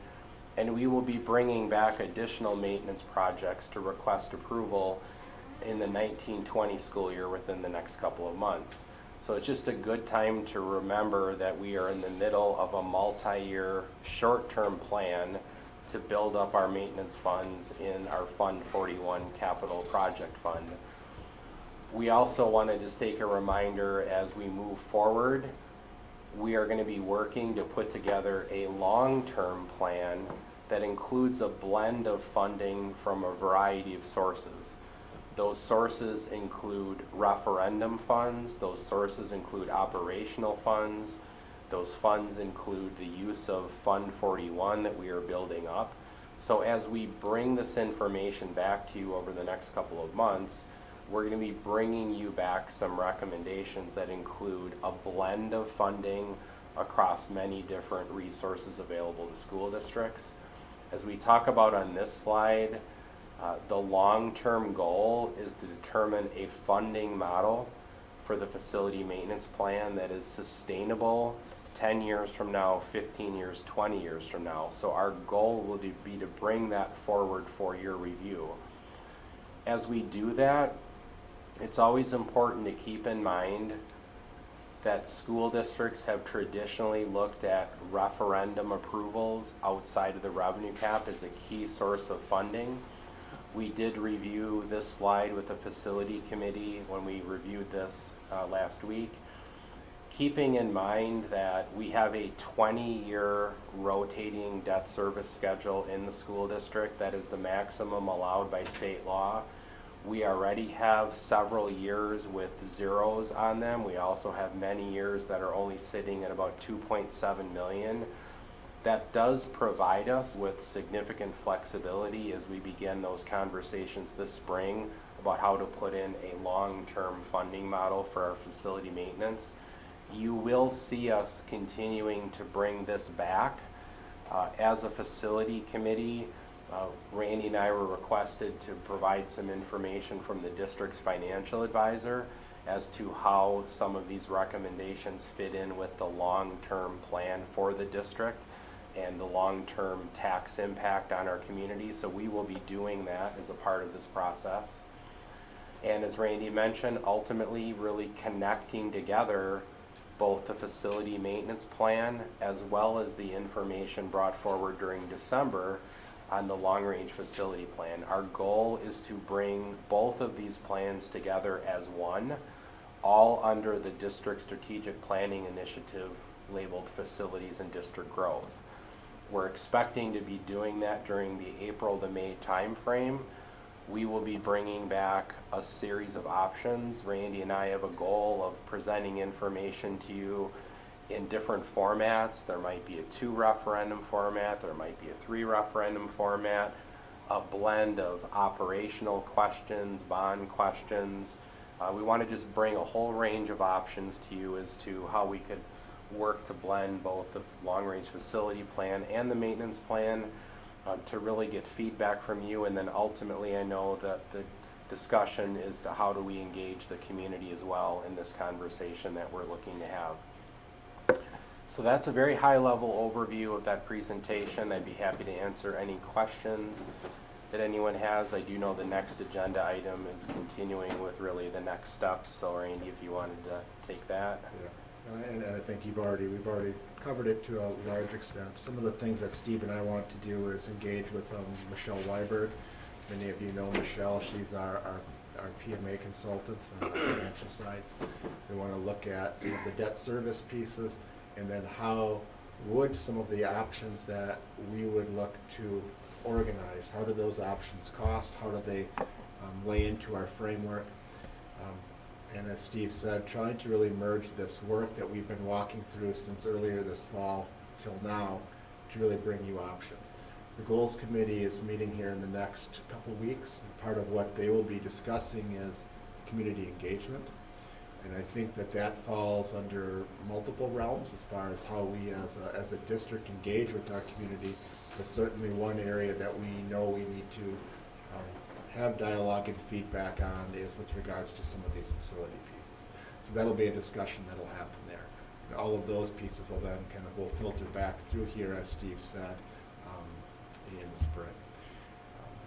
And we will be bringing back additional maintenance projects to request approval in the 1920 school year within the next couple of months. So it's just a good time to remember that we are in the middle of a multi-year short-term plan to build up our maintenance funds in our Fund 41 capital project fund. We also want to just take a reminder as we move forward, we are going to be working to put together a long-term plan that includes a blend of funding from a variety of sources. Those sources include referendum funds, those sources include operational funds, those funds include the use of Fund 41 that we are building up. So as we bring this information back to you over the next couple of months, we're going to be bringing you back some recommendations that include a blend of funding across many different resources available to school districts. As we talk about on this slide, the long-term goal is to determine a funding model for the facility maintenance plan that is sustainable 10 years from now, 15 years, 20 years from now. So our goal will be to bring that forward for your review. As we do that, it's always important to keep in mind that school districts have traditionally looked at referendum approvals outside of the revenue cap as a key source of funding. We did review this slide with the facility committee when we reviewed this last week, keeping in mind that we have a 20-year rotating debt service schedule in the school district. That is the maximum allowed by state law. We already have several years with zeros on them. We also have many years that are only sitting at about 2.7 million. That does provide us with significant flexibility as we begin those conversations this spring about how to put in a long-term funding model for our facility maintenance. You will see us continuing to bring this back. As a facility committee, Randy and I were requested to provide some information from the district's financial advisor as to how some of these recommendations fit in with the long-term plan for the district and the long-term tax impact on our community. So we will be doing that as a part of this process. And as Randy mentioned, ultimately really connecting together both the facility maintenance plan as well as the information brought forward during December on the long-range facility plan. Our goal is to bring both of these plans together as one, all under the district strategic planning initiative labeled Facilities and District Growth. We're expecting to be doing that during the April to May timeframe. We will be bringing back a series of options. Randy and I have a goal of presenting information to you in different formats. There might be a 2 referendum format, there might be a 3 referendum format, a blend of operational questions, bond questions. We want to just bring a whole range of options to you as to how we could work to blend both the long-range facility plan and the maintenance plan to really get feedback from you, and then ultimately I know that the discussion is to how do we engage the community as well in this conversation that we're looking to have. So that's a very high-level overview of that presentation. I'd be happy to answer any questions that anyone has. I do know the next agenda item is continuing with really the next steps, so Randy, if you wanted to take that. Yeah. And I think we've already covered it to a large extent. Some of the things that Steve and I want to do is engage with Michelle Weiberg. Many of you know Michelle. She's our PMA consultant on the financial sides. We want to look at some of the debt service pieces, and then how would some of the options that we would look to organize, how do those options cost, how do they lay into our framework? And as Steve said, trying to really merge this work that we've been walking through since earlier this fall till now to really bring you options. The Goals Committee is meeting here in the next couple weeks. And part of what they will be discussing is community engagement. And I think that falls under multiple realms as far as how we as a district engage with our community. But certainly one area that we know we need to have dialogue and feedback on is with regards to some of these facility pieces. So that'll be a discussion that'll happen there. And all of those pieces will then will filter back through here, as Steve said, in the spring.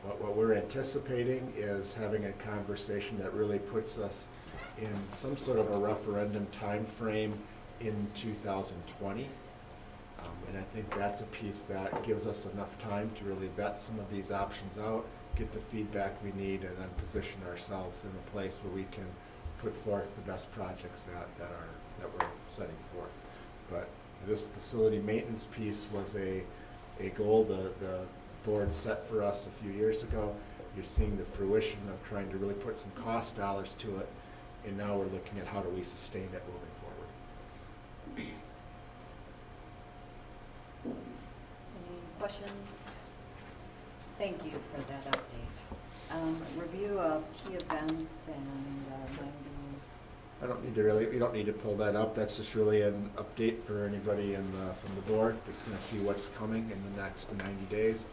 What we're anticipating is having a conversation that really puts us in some sort of a referendum time frame in 2020. And I think that's a piece that gives us enough time to really vet some of these options out, get the feedback we need, and then position ourselves in a place where we can put forth the best projects that we're setting forth. But this facility maintenance piece was a goal the board set for us a few years ago. You're seeing the fruition of trying to really put some cost dollars to it, and now we're looking at how do we sustain it moving forward. Any questions? Thank you for that update. Review of key events and 90. We don't need to pull that up. That's just really an update for anybody from the board that's going to see what's coming in the next 90 days.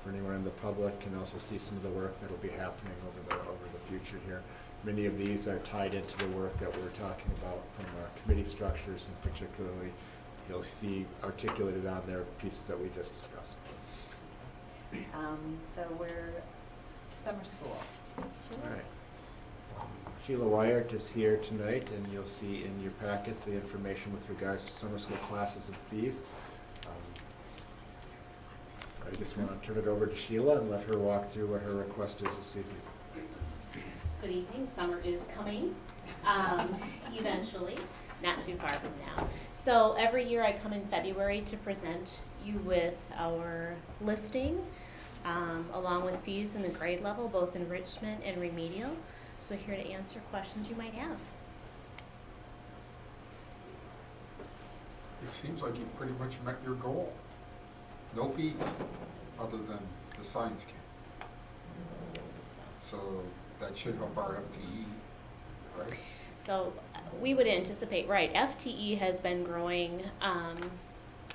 For anyone in the public can also see some of the work that'll be happening over the future here. Many of these are tied into the work that we're talking about from our committee structures, and particularly you'll see articulated on there pieces that we just discussed. So we're summer school. All right. Sheila Wyatt is here tonight, and you'll see in your packet the information with regards to summer school classes and fees. So I just want to turn it over to Sheila and let her walk through what her request is this evening. Good evening. Summer is coming, eventually, not too far from now. So every year I come in February to present you with our listing, along with fees in the grade level, both enrichment and remedial. So here to answer questions you might have. It seems like you've pretty much met your goal. No fees, other than the science camp. So that should help our FTE, right? So we would anticipate, right, FTE has been growing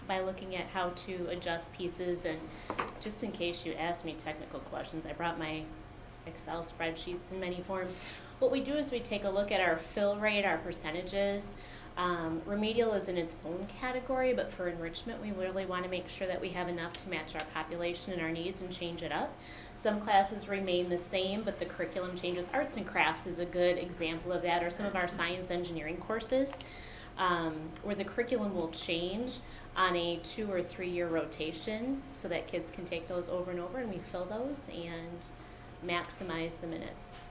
by looking at how to adjust pieces, and just in case you ask me technical questions, I brought my Excel spreadsheets in many forms. What we do is we take a look at our fill rate, our percentages. Remedial is in its own category, but for enrichment, we really want to make sure that we have enough to match our population and our needs and change it up. Some classes remain the same, but the curriculum changes. Arts and crafts is a good example of that, or some of our science engineering courses, where the curriculum will change on a 2 or 3 year rotation so that kids can take those over and over, and we fill those and maximize the minutes.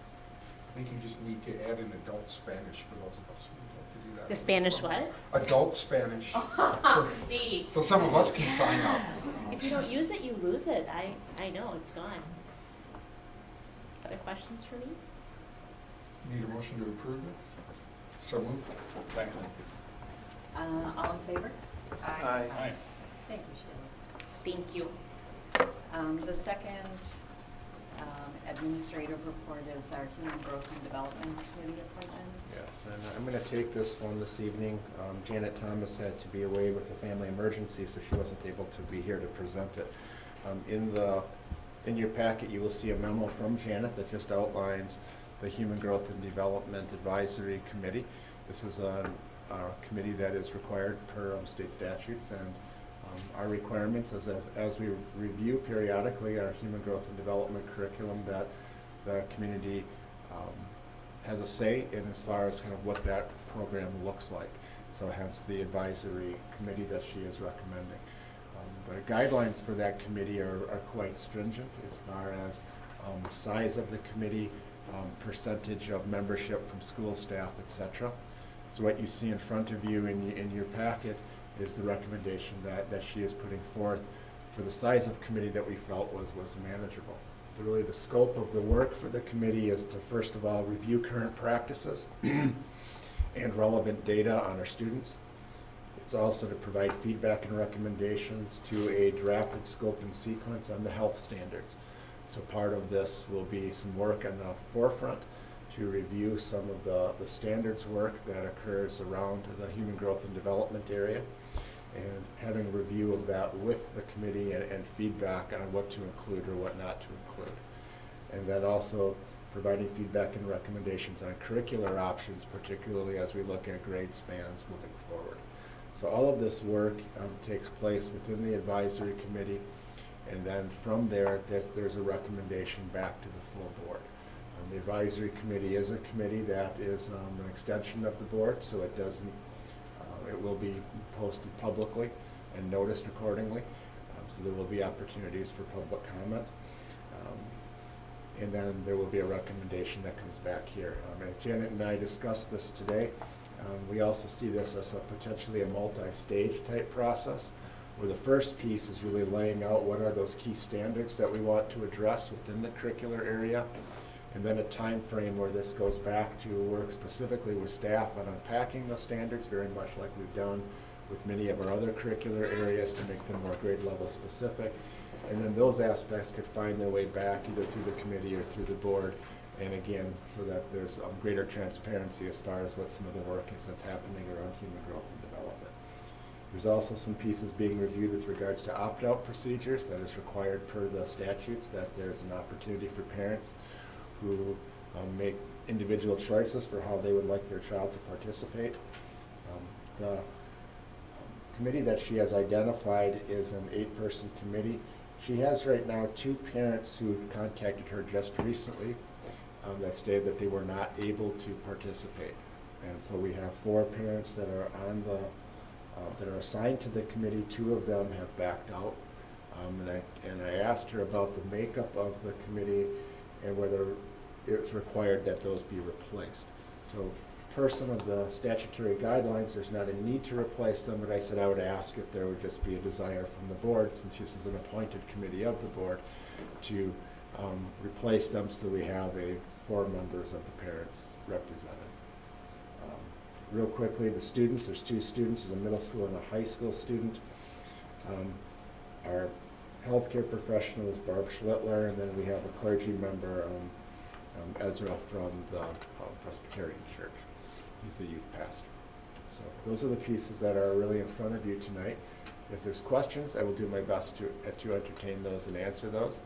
I think you just need to add in adult Spanish for those of us who like to do that. The Spanish what? Adult Spanish. See. So some of us can sign up. If you don't use it, you lose it. I know, it's gone. Other questions for me? Need a motion to approve this? So moved. Second. All in favor? Aye. Aye. Thank you, Sheila. Thank you. The second administrative report is our Human Growth and Development Committee appointment. Yes, and I'm going to take this one this evening. Janet Thomas had to be away with a family emergency, so she wasn't able to be here to present it. In your packet, you will see a memo from Janet that just outlines the Human Growth and Development Advisory Committee. This is a committee that is required per state statutes, and our requirements is as we review periodically our human growth and development curriculum, that the community has a say in as far as kind of what that program looks like. So hence the advisory committee that she is recommending. The guidelines for that committee are quite stringent as far as size of the committee, percentage of membership from school staff, etc. So what you see in front of you in your packet is the recommendation that she is putting forth for the size of committee that we felt was manageable. Really, the scope of the work for the committee is to, first of all, review current practices and relevant data on our students. It's also to provide feedback and recommendations to a drafted scope and sequence on the health standards. So part of this will be some work on the forefront to review some of the standards work that occurs around the human growth and development area, and having a review of that with the committee and feedback on what to include or what not to include. And then also providing feedback and recommendations on curricular options, particularly as we look at grade spans moving forward. So all of this work takes place within the advisory committee, and then from there, there's a recommendation back to the full board. The advisory committee is a committee that is an extension of the board, so it doesn't. It will be posted publicly and noticed accordingly, so there will be opportunities for public comment. And then there will be a recommendation that comes back here. As Janet and I discussed this today, we also see this as potentially a multi-stage type process, where the first piece is really laying out what are those key standards that we want to address within the curricular area, and then a time frame where this goes back to work specifically with staff on unpacking those standards, very much like we've done with many of our other curricular areas to make them more grade level specific. And then those aspects could find their way back either through the committee or through the board, and again, so that there's greater transparency as far as what some of the work is that's happening around human growth and development. There's also some pieces being reviewed with regards to opt-out procedures that is required per the statutes, that there's an opportunity for parents who make individual choices for how they would like their child to participate. The committee that she has identified is an 8-person committee. She has right now 2 parents who contacted her just recently that stated that they were not able to participate. And so we have 4 parents that are on the that are assigned to the committee. 2 of them have backed out. And I asked her about the makeup of the committee and whether it's required that those be replaced. So per some of the statutory guidelines, there's not a need to replace them, but I said I would ask if there would just be a desire from the board, since this is an appointed committee of the board, to replace them so that we have 4 members of the parents represented. Real quickly, the students, there's 2 students, there's a middle school and a high school student. Our healthcare professional is Barb Schlittler, and then we have a clergy member, Ezra from the Presbyterian Church. He's a youth pastor. So those are the pieces that are really in front of you tonight. If there's questions, I will do my best to entertain those and answer those.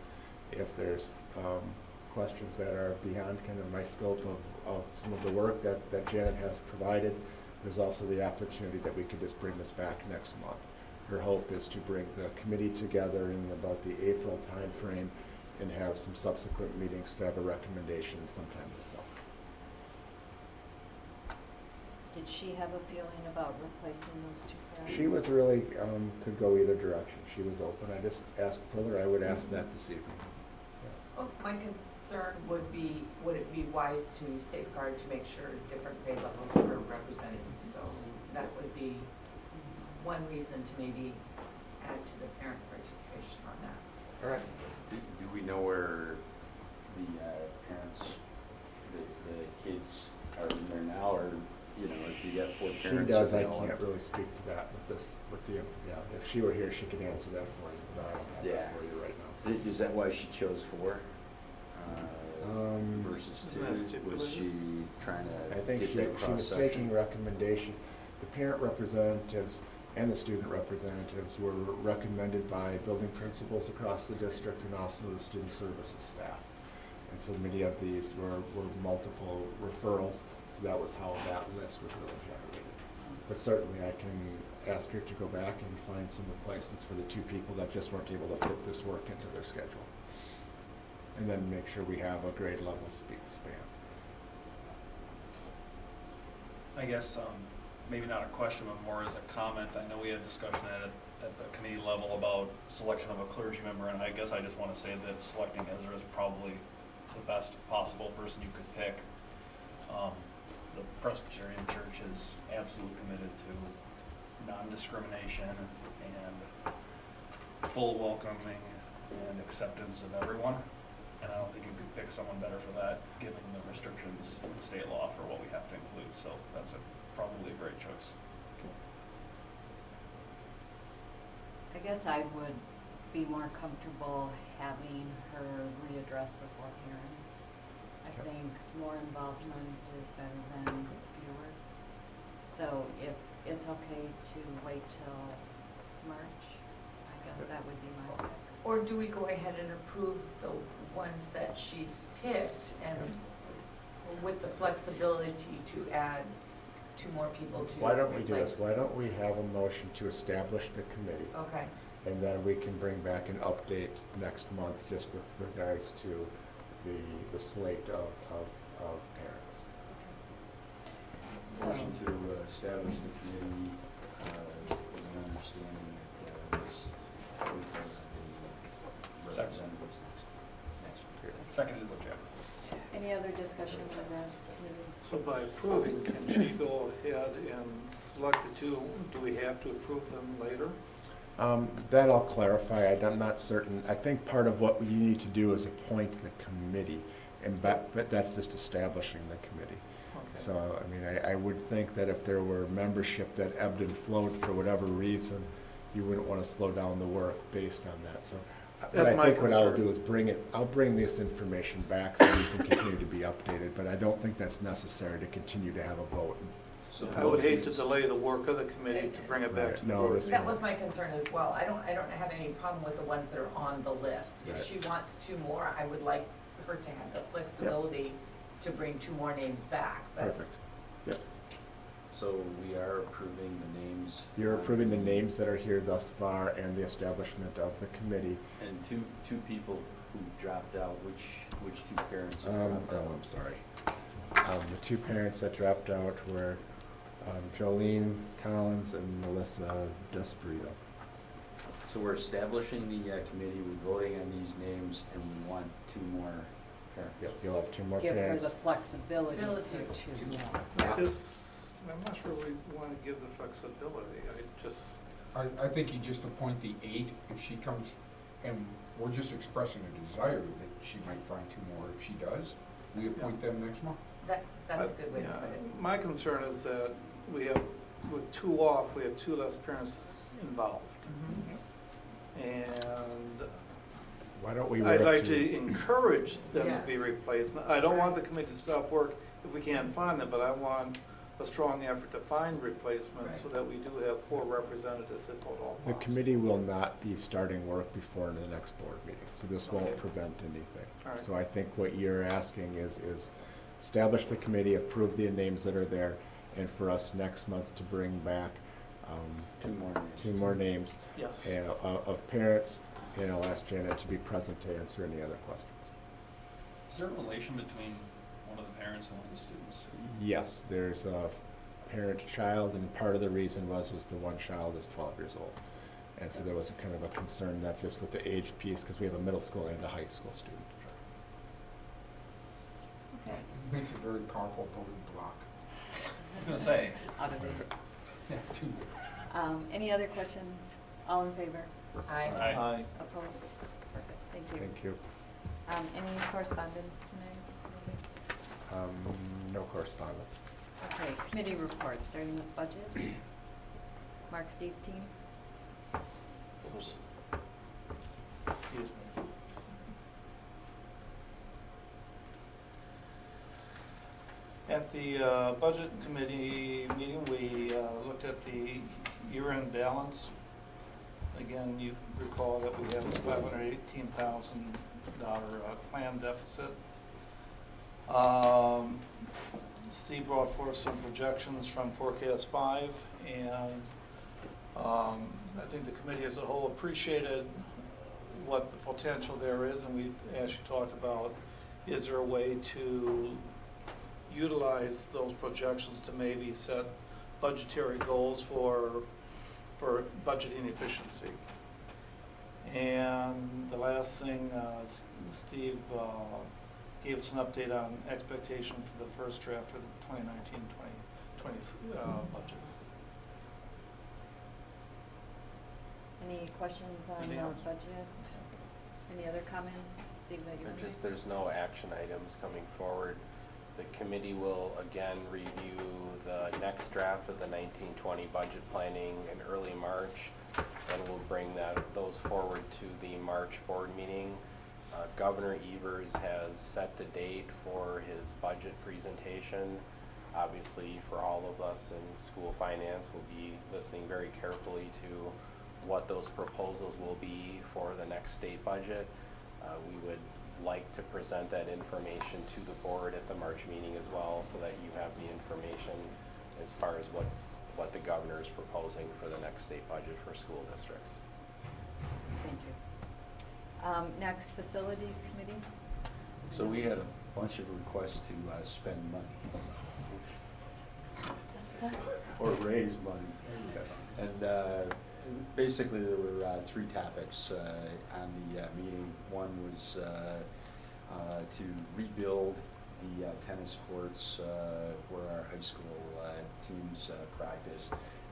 If there's questions that are beyond kind of my scope of some of the work that Janet has provided, there's also the opportunity that we could just bring this back next month. Her hope is to bring the committee together in about the April timeframe and have some subsequent meetings to have a recommendation sometime this summer. Did she have a feeling about replacing those 2 parents? She was really, could go either direction. She was open. I just told her I would ask that this evening. Oh, my concern would it be wise to safeguard to make sure different grade levels are represented? So that would be one reason to maybe add to the parent participation on that. All right. Do we know where the parents, the kids are in there now, or if you get 4 parents? She does. I can't really speak to that if she were here, she could answer that for you. But I don't have that for you right now. Is that why she chose 4 versus 2? Was she trying to I think get she that cross was taking recommendation. The parent representatives and the student representatives were recommended by building principals across the district and also the student services staff. And so many of these were multiple referrals, so that was how that list was really generated. But certainly I can ask her to go back and find some replacements for the 2 people that just weren't able to fit this work into their schedule. And then make sure we have a grade level span. I guess, maybe not a question, but more as a comment. I know we had discussion at the committee level about selection of a clergy member, and I guess I just want to say that selecting Ezra is probably the best possible person you could pick. The Presbyterian Church is absolutely committed to non-discrimination and full welcoming and acceptance of everyone. And I don't think you could pick someone better for that, given the restrictions in state law for what we have to include. So that's probably a great choice. I guess I would be more comfortable having her readdress the 4 parents. I think more involvement is better than fewer. So if it's okay to wait till March, I guess that would be my pick. Or do we go ahead and approve the ones that she's picked and with the flexibility to add 2 more people to Why don't we do this? replace? Why don't we have a motion to establish the committee? Okay. And then we can bring back an update next month just with regards to the slate of parents. Motion to establish the committee with an understanding that list with the representatives next year. Seconded with Jackson. Any other discussion of that committee? So by approving, can she go ahead and select the 2? Do we have to approve them later? That I'll clarify. I'm not certain. I think part of what you need to do is appoint the committee, but that's just establishing the committee. Okay. So, I mean, I would think that if there were membership that ebbed and flowed for whatever reason, you wouldn't want to slow down the work based on that. So, That's I my think what I'll concern. do is I'll bring this information back so you can continue to be updated, but I don't think that's necessary to continue to have a vote. So the I would hate motion to is- delay the work of the committee to bring it back Right. to the No, board. this That was my concern as well. I don't have any problem with the ones that are on the list. Right. If she wants 2 more, I would like her to have the flexibility to bring 2 more names back. But Perfect. Yep. So we are approving the names. You're approving the names that are here thus far and the establishment of the committee. And two people who dropped out, which 2 parents have dropped out? I'm sorry. The 2 parents that dropped out were Jolene Collins and Melissa Desperito. So we're establishing the committee, we're voting on these names, and we want 2 more parents. Yep, you'll have 2 more Give her parents. the flexibility to Ability choose. to- Yeah. I'm not sure we want to give the flexibility. I think you just appoint the 8 if she comes, and we're just expressing a desire that she might find 2 more. If she does, we appoint them next month. that's a good way to put it. My concern is that we have, with 2 off, we have 2 less parents involved. Mhm. And Why don't we I'd work like to encourage them to be Yes. replaced. I don't want the committee to stop work if we can't find them, but I want a strong effort to find replacements so that we do have 4 representatives at all The costs. committee will not be starting work before the next board meeting, so this won't Okay. prevent anything. All right. So I think what you're asking is establish the committee, approve the names that are there, and for us next month to bring back 2 more names. 2 more names Yes. and of parents, and I'll ask Janet to be present to answer any other questions. Is there a relation between one of the parents and one of the students? Yes, there's a parent-child, and part of the reason was the one child is 12 years old. And so there was a kind of a concern, not just with the age piece, because we have a middle school and a high school student. Okay. It makes a very powerful voting block. I was gonna say. Out of date. Yeah, 2. Any other questions? All in favor? Aye. Opposed? Perfect, thank you. Thank you. Any correspondence tonight? No correspondence. Okay, committee reports, starting with budget. Mark, Steve, team? Oops. Excuse me. At the budget committee meeting, we looked at the year-end balance. Again, you recall that we have a $518,000 plan deficit. Steve brought forth some projections from Forecast 5, and I think the committee as a whole appreciated what the potential there is, and we actually talked about, is there a way to utilize those projections to maybe set budgetary goals for budgeting efficiency. And the last thing, Steve gave us an update on expectation for the first draft for the 2019-2020 budget. Any questions on Anything the else? budget? Any other comments? Steve, that you want to make? There's no action items coming forward. The committee will again review the next draft of the 1920 budget planning in early March, and we'll bring those forward to the March board meeting. Governor Evers has set the date for his budget presentation. Obviously, for all of us in school finance, we'll be listening very carefully to what those proposals will be for the next state budget. We would like to present that information to the board at the March meeting as well, so that you have the information as far as what the governor is proposing for the next state budget for school districts. Thank you. Next, facility committee. So we had a bunch of requests to spend money or raise money. And basically there were three topics on the meeting. One was to rebuild the tennis courts where our high school teams practice.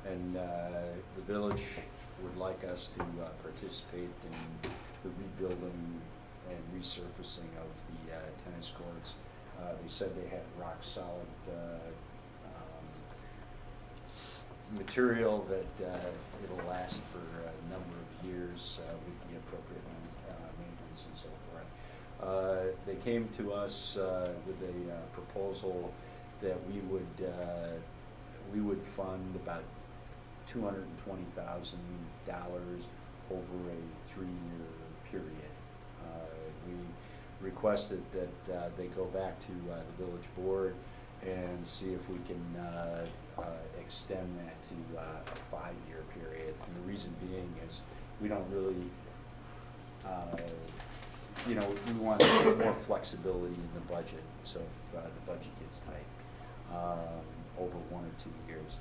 And the village would like us to participate in the rebuilding and resurfacing of the tennis courts. They said they had rock solid material that it'll last for a number of years with the appropriate maintenance and so forth. They came to us with a proposal that we would fund about $220,000 over a 3-year period. We requested that they go back to the village board and see if we can extend that to a 5-year period. And the reason being is we don't really, we want more flexibility in the budget. So if the budget gets tight over 1 or 2 years.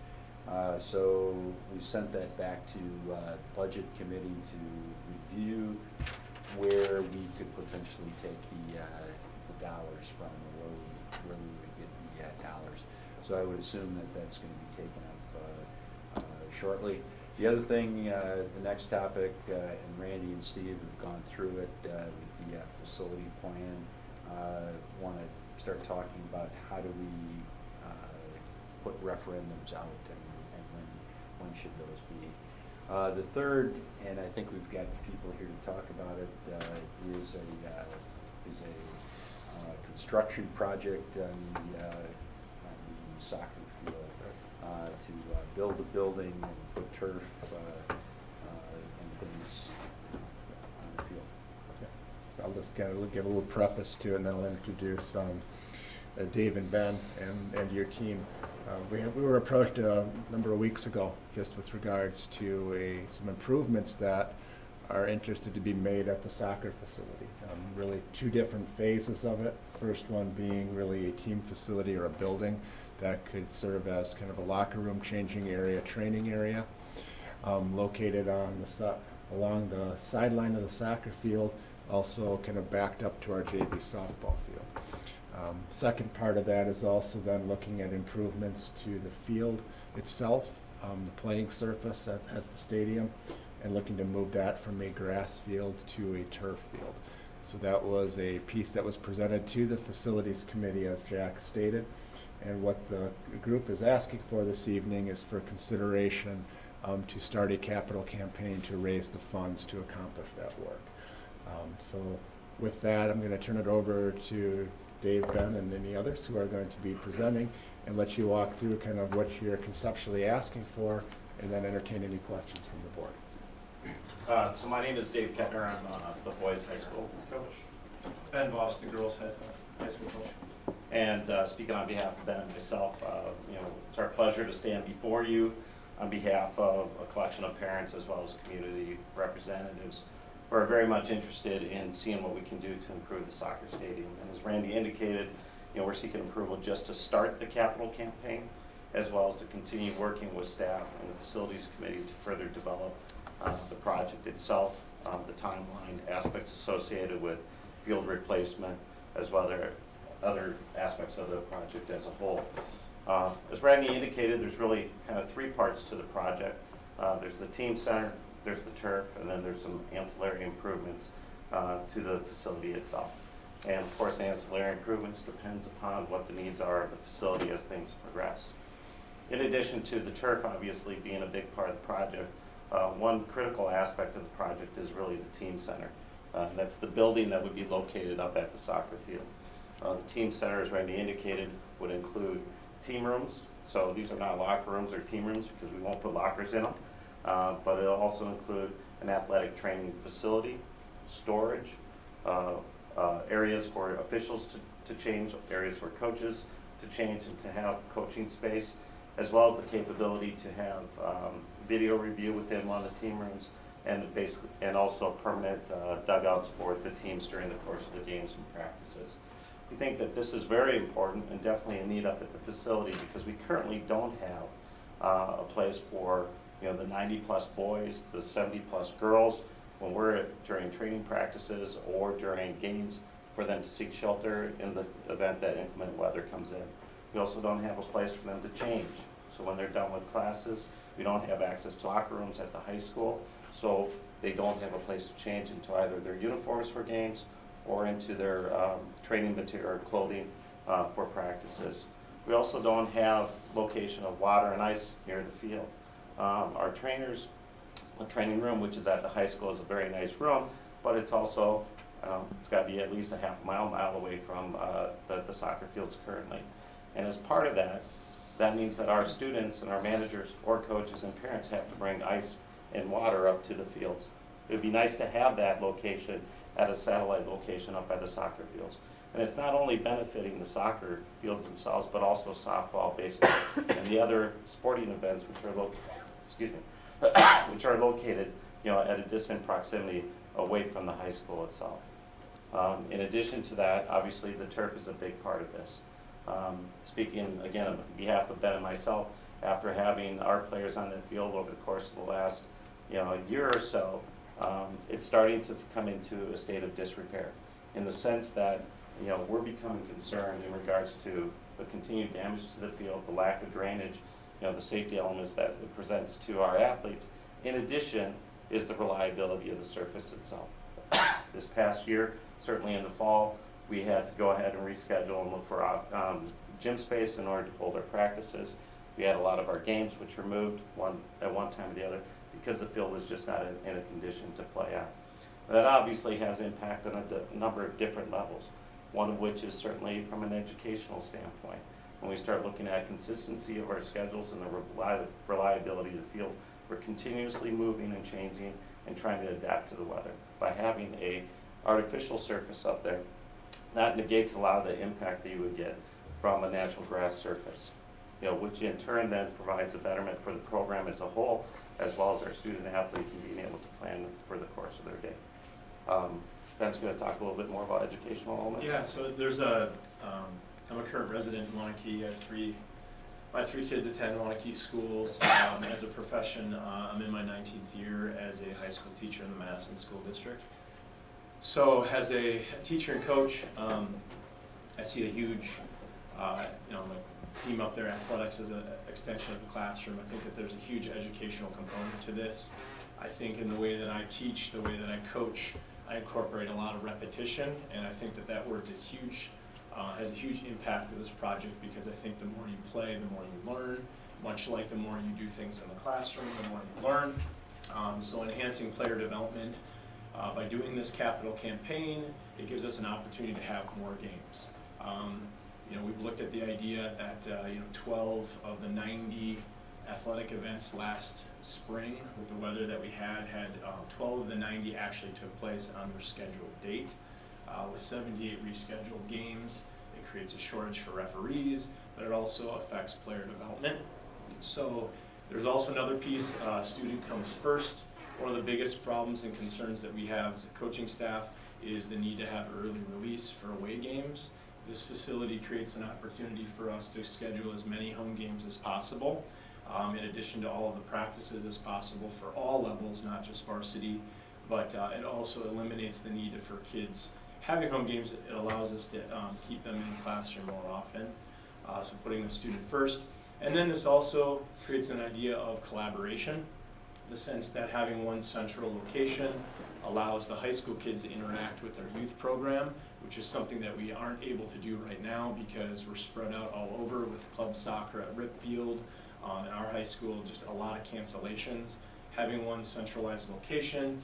So we sent that back to the budget committee to review where we could potentially take the dollars from, where we would get the dollars. So I would assume that that's going to be taken up shortly. The other thing, the next topic, and Randy and Steve have gone through it with the facility plan. Want to start talking about how do we put referendums out, and when should those be. The third, and I think we've got people here to talk about it, is a construction project on the soccer field to build a building and put turf and things on the field. Okay. I'll just kind of give a little preface to it, and then I'll introduce Dave and Ben and your team. We were approached a number of weeks ago just with regards to some improvements that are interested to be made at the soccer facility. Really 2 different phases of it. First one being really a team facility or a building that could serve as kind of a locker room changing area, training area, located on along the sideline of the soccer field, also kind of backed up to our JV softball field. Second part of that is also then looking at improvements to the field itself, the playing surface at the stadium, and looking to move that from a grass field to a turf field. So that was a piece that was presented to the facilities committee, as Jack stated, and what the group is asking for this evening is for consideration to start a capital campaign to raise the funds to accomplish that work. So with that, I'm going to turn it over to Dave, Ben, and any others who are going to be presenting, and let you walk through kind of what you're conceptually asking for, and then entertain any questions from the board. So my name is Dave Kettner. I'm the boys high school coach. Ben Voss, the girls' head high school coach. And speaking on behalf of Ben and myself, it's our pleasure to stand before you on behalf of a collection of parents as well as community representatives who are very much interested in seeing what we can do to improve the soccer stadium. And as Randy indicated, we're seeking approval just to start the capital campaign, as well as to continue working with staff and the facilities committee to further develop the project itself, the timeline, aspects associated with field replacement, as well as other aspects of the project as a whole. As Randy indicated, there's really kind of three parts to the project. There's the team center, there's the turf, and then there's some ancillary improvements to the facility itself. And of course, ancillary improvements depends upon what the needs are of the facility as things progress. In addition to the turf obviously being a big part of the project, one critical aspect of the project is really the team center. That's the building that would be located up at the soccer field. The team center, as Randy indicated, would include team rooms. So these are not locker rooms, they're team rooms because we won't put lockers in them. But it'll also include an athletic training facility, storage, areas for officials to change, areas for coaches to change and to have coaching space, as well as the capability to have video review within one of the team rooms, and also permanent dugouts for the teams during the course of the games and practices. We think that this is very important and definitely a need up at the facility because we currently don't have a place for the 90-plus boys, the 70-plus girls, when we're during training practices or during games for them to seek shelter in the event that inclement weather comes in. We also don't have a place for them to change. So when they're done with classes, we don't have access to locker rooms at the high school, so they don't have a place to change into either their uniforms for games or into their training material or clothing for practices. We also don't have location of water and ice near the field. Our trainers, the training room, which is at the high school, is a very nice room, but it's also, it's got to be at least a half mile away from the soccer fields currently. And as part of that, that means that our students and our managers or coaches and parents have to bring ice and water up to the fields. It would be nice to have that location at a satellite location up by the soccer fields. And it's not only benefiting the soccer fields themselves, but also softball, baseball, and the other sporting events which are located, at a distant proximity away from the high school itself. In addition to that, obviously the turf is a big part of this. Speaking again on behalf of Ben and myself, after having our players on the field over the course of the last year or so, it's starting to come into a state of disrepair in the sense that we're becoming concerned in regards to the continued damage to the field, the lack of drainage, the safety elements that it presents to our athletes. In addition is the reliability of the surface itself. This past year, certainly in the fall, we had to go ahead and reschedule and look for gym space in order to hold our practices. We had a lot of our games which were moved at one time or the other because the field was just not in a condition to play on. That obviously has impact on a number of different levels, one of which is certainly from an educational standpoint. When we start looking at consistency of our schedules and the reliability of the field, we're continuously moving and changing and trying to adapt to the weather. By having a artificial surface up there, that negates a lot of the impact that you would get from a natural grass surface, which in turn then provides a betterment for the program as a whole, as well as our student athletes and being able to plan for the course of their day. Ben's going to talk a little bit more about educational elements. Yeah, so there's I'm a current resident in Waunakee. My three kids attend Waunakee schools. As a profession, I'm in my 19th year as a high school teacher in the Madison School District. So as a teacher and coach, I see a huge, my theme up there, athletics as an extension of the classroom. I think that there's a huge educational component to this. I think in the way that I teach, the way that I coach, I incorporate a lot of repetition, and I think that word's has a huge impact with this project because I think the more you play, the more you learn, much like the more you do things in the classroom, the more you learn. So enhancing player development, by doing this capital campaign, it gives us an opportunity to have more games. We've looked at the idea that 12 of the 90 athletic events last spring with the weather that we had 12 of the 90 actually took place on their scheduled date. With 78 rescheduled games, it creates a shortage for referees, but it also affects player development. So there's also another piece, student comes first. One of the biggest problems and concerns that we have as a coaching staff is the need to have early release for away games. This facility creates an opportunity for us to schedule as many home games as possible, in addition to all of the practices as possible for all levels, not just varsity, but it also eliminates the need for kids having home games. It allows us to keep them in the classroom more often, so putting the student first. And then this also creates an idea of collaboration, the sense that having one central location allows the high school kids to interact with their youth program, which is something that we aren't able to do right now because we're spread out all over with club soccer at Rip Field, in our high school, just a lot of cancellations. Having one centralized location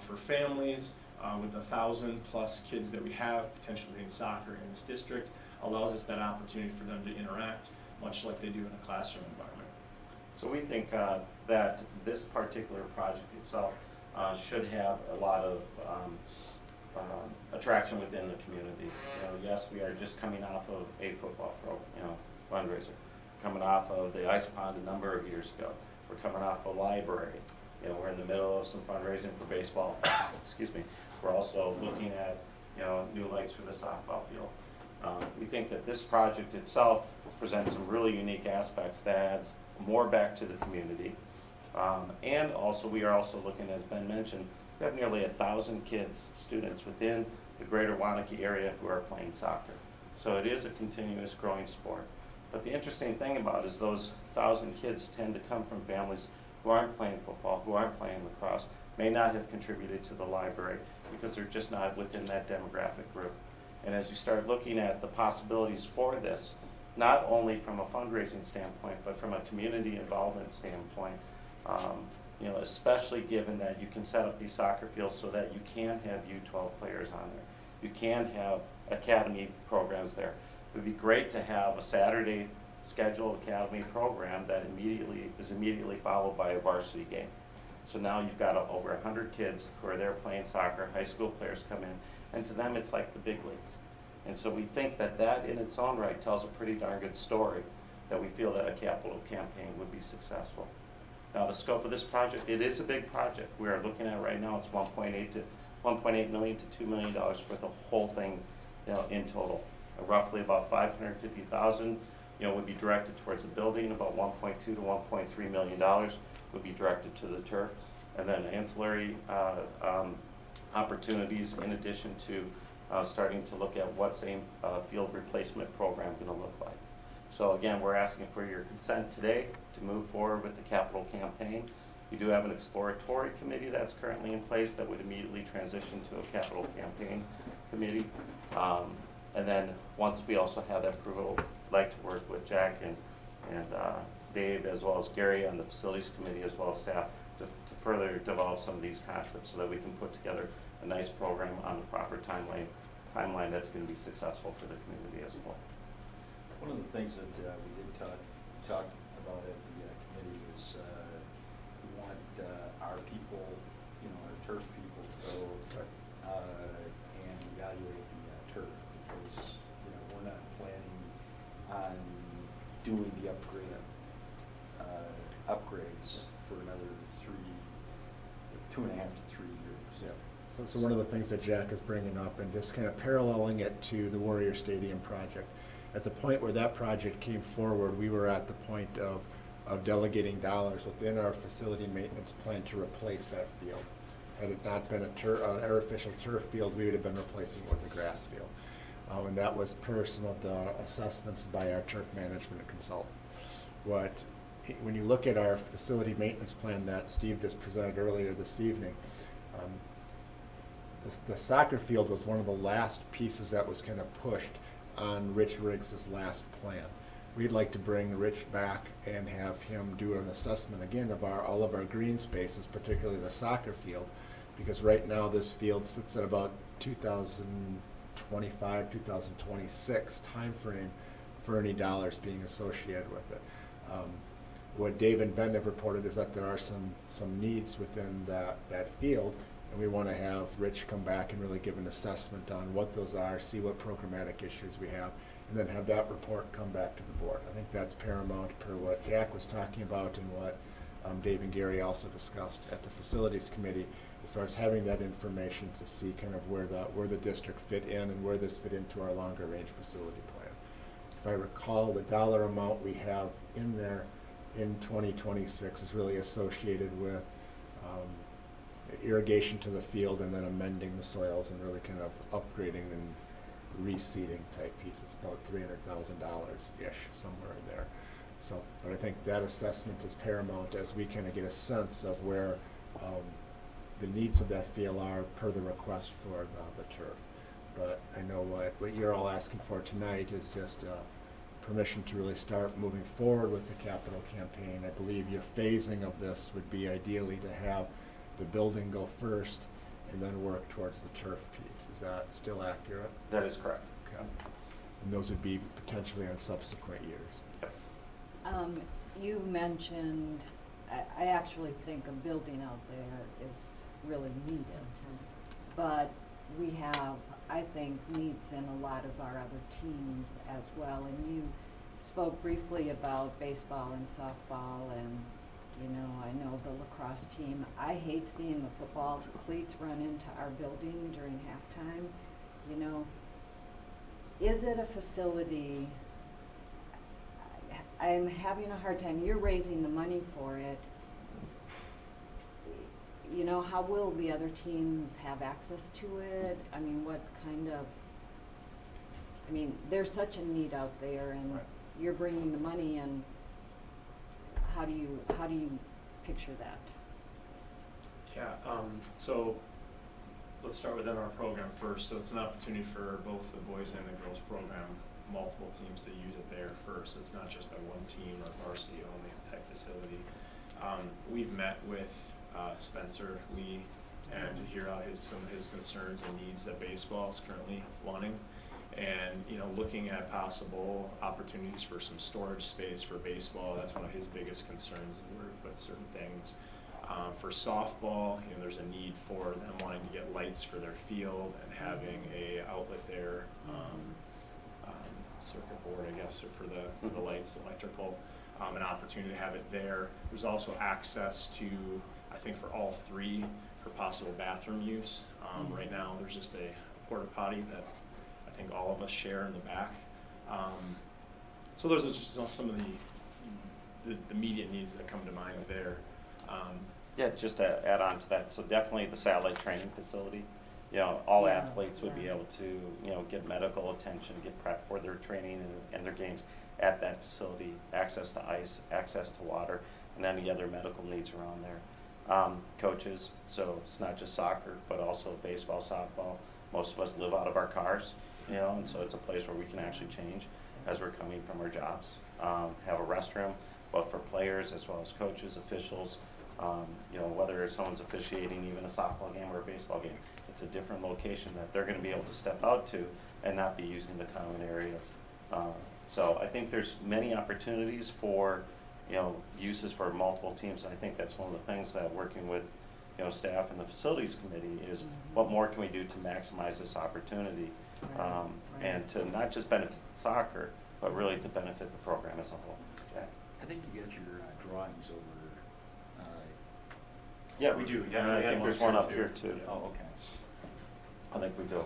for families with 1,000+ kids that we have potentially in soccer in this district allows us that opportunity for them to interact, much like they do in a classroom environment. So we think that this particular project itself should have a lot of attraction within the community. Yes, we are just coming off of a football fundraiser, coming off of the ice pond a number of years ago. We're coming off a library. We're in the middle of some fundraising for baseball. Excuse me. We're also looking at new lights for the softball field. We think that this project itself presents some really unique aspects that adds more back to the community. And also, we are also looking, as Ben mentioned, we have nearly 1,000 kids, students within the greater Waunakee area who are playing soccer. So it is a continuous growing sport. But the interesting thing about it is those 1,000 kids tend to come from families who aren't playing football, who aren't playing lacrosse, may not have contributed to the library because they're just not within that demographic group. And as you start looking at the possibilities for this, not only from a fundraising standpoint, but from a community involvement standpoint, especially given that you can set up these soccer fields so that you can have U12 players on there. You can have academy programs there. It would be great to have a Saturday scheduled academy program that is immediately followed by a varsity game. So now you've got over 100 kids who are there playing soccer, high school players come in, and to them it's like the big leagues. And so we think that that in its own right tells a pretty darn good story that we feel that a capital campaign would be successful. Now the scope of this project, it is a big project. We are looking at right now, it's $1.8 million to $2 million for the whole thing, in total. Roughly about $550,000, would be directed towards the building. About $1.2 to $1.3 million would be directed to the turf, and then ancillary opportunities in addition to starting to look at what's a field replacement program going to look like. So again, we're asking for your consent today to move forward with the capital campaign. We do have an exploratory committee that's currently in place that would immediately transition to a capital campaign committee. And then once we also have that approval, I'd like to work with Jack and Dave as well as Gary on the facilities committee as well as staff to further develop some of these concepts so that we can put together a nice program on the proper timeline that's going to be successful for the community as a whole. One of the things that we did talk about at the committee was we want our people, our turf people to go and evaluate the turf because we're not planning on doing the upgrades for another 2.5 to 3 years. Yeah. So one of the things that Jack is bringing up and just kind of paralleling it to the Warrior Stadium project. At the point where that project came forward, we were at the point of delegating dollars within our facility maintenance plan to replace that field. Had it not been an artificial turf field, we would have been replacing it with a grass field. And that was per some of the assessments by our turf management consultant. When you look at our facility maintenance plan that Steve just presented earlier this evening, the soccer field was one of the last pieces that was kind of pushed on Rich Riggs' last plan. We'd like to bring Rich back and have him do an assessment again of all of our green spaces, particularly the soccer field, because right now this field sits at about 2025, 2026 timeframe for any dollars being associated with it. What Dave and Ben have reported is that there are some needs within that field, And we want to have Rich come back and really give an assessment on what those are, see what programmatic issues we have, and then have that report come back to the board. I think that's paramount per what Jack was talking about and what Dave and Gary also discussed at the facilities committee, as far as having that information to see kind of where the district fit in and where this fit into our longer range facility plan. If I recall, the dollar amount we have in there in 2026 is really associated with irrigation to the field and then amending the soils and really kind of upgrading and reseeding type pieces, about $300,000-ish, somewhere in there. So, but I think that assessment is paramount as we kind of get a sense of where the needs of that field are per the request for the turf. But I know what you're all asking for tonight is just permission to really start moving forward with the capital campaign. I believe your phasing of this would be ideally to have the building go first and then work towards the turf piece. Is that still accurate? That is correct. Okay. And those would be potentially on subsequent years. You mentioned, I actually think a building out there is really needed. But we have, I think, needs in a lot of our other teams as well. And you spoke briefly about baseball and softball and, you know, I know the lacrosse team. I hate seeing the football cleats run into our building during halftime. You know, is it a facility? I'm having a hard time. You're raising the money for it. You know, how will the other teams have access to it? I mean, what kind of, I mean, there's such a need out there and Right. You're bringing the money in. How do you picture that? Yeah, so let's start within our program first. So it's an opportunity for both the boys and the girls program, multiple teams to use it there first. It's not just a one team or varsity only type facility. We've met with Spencer Lee and to hear out some of his concerns and needs that baseball is currently wanting. And, you know, looking at possible opportunities for some storage space for baseball, that's one of his biggest concerns, and where to put certain things. For softball, you know, there's a need for them wanting to get lights for their field and having a outlet there, circuit board, I guess, or for the lights, electrical, an opportunity to have it there. There's also access to, I think, for all three, for possible bathroom use. Right now, there's just a porta potty that I think all of us share in the back. So those are just some of the immediate needs that come to mind there. Yeah, just to add on to that, so definitely the satellite training facility. You know, all athletes would be able to, you know, get medical attention, get prepped for their training and their games at that facility, access to ice, access to water, and any other medical needs around there. Coaches, so it's not just soccer, but also baseball, softball. Most of us live out of our cars, you know, and so it's a place where we can actually change as we're coming from our jobs. Have a restroom, both for players as well as coaches, officials. You know, whether someone's officiating even a softball game or a baseball game, it's a different location that they're going to be able to step out to and not be using the common areas. So I think there's many opportunities for, you know, uses for multiple teams. And I think that's one of the things that working with, you know, staff and the facilities committee is what more can we do to maximize this opportunity and to not just benefit soccer, but really to benefit the program as a whole. Okay? I think you get your drawings over. Yeah, we do. Yeah, and I think there's one up here too. Yeah. Oh, okay. I think we do.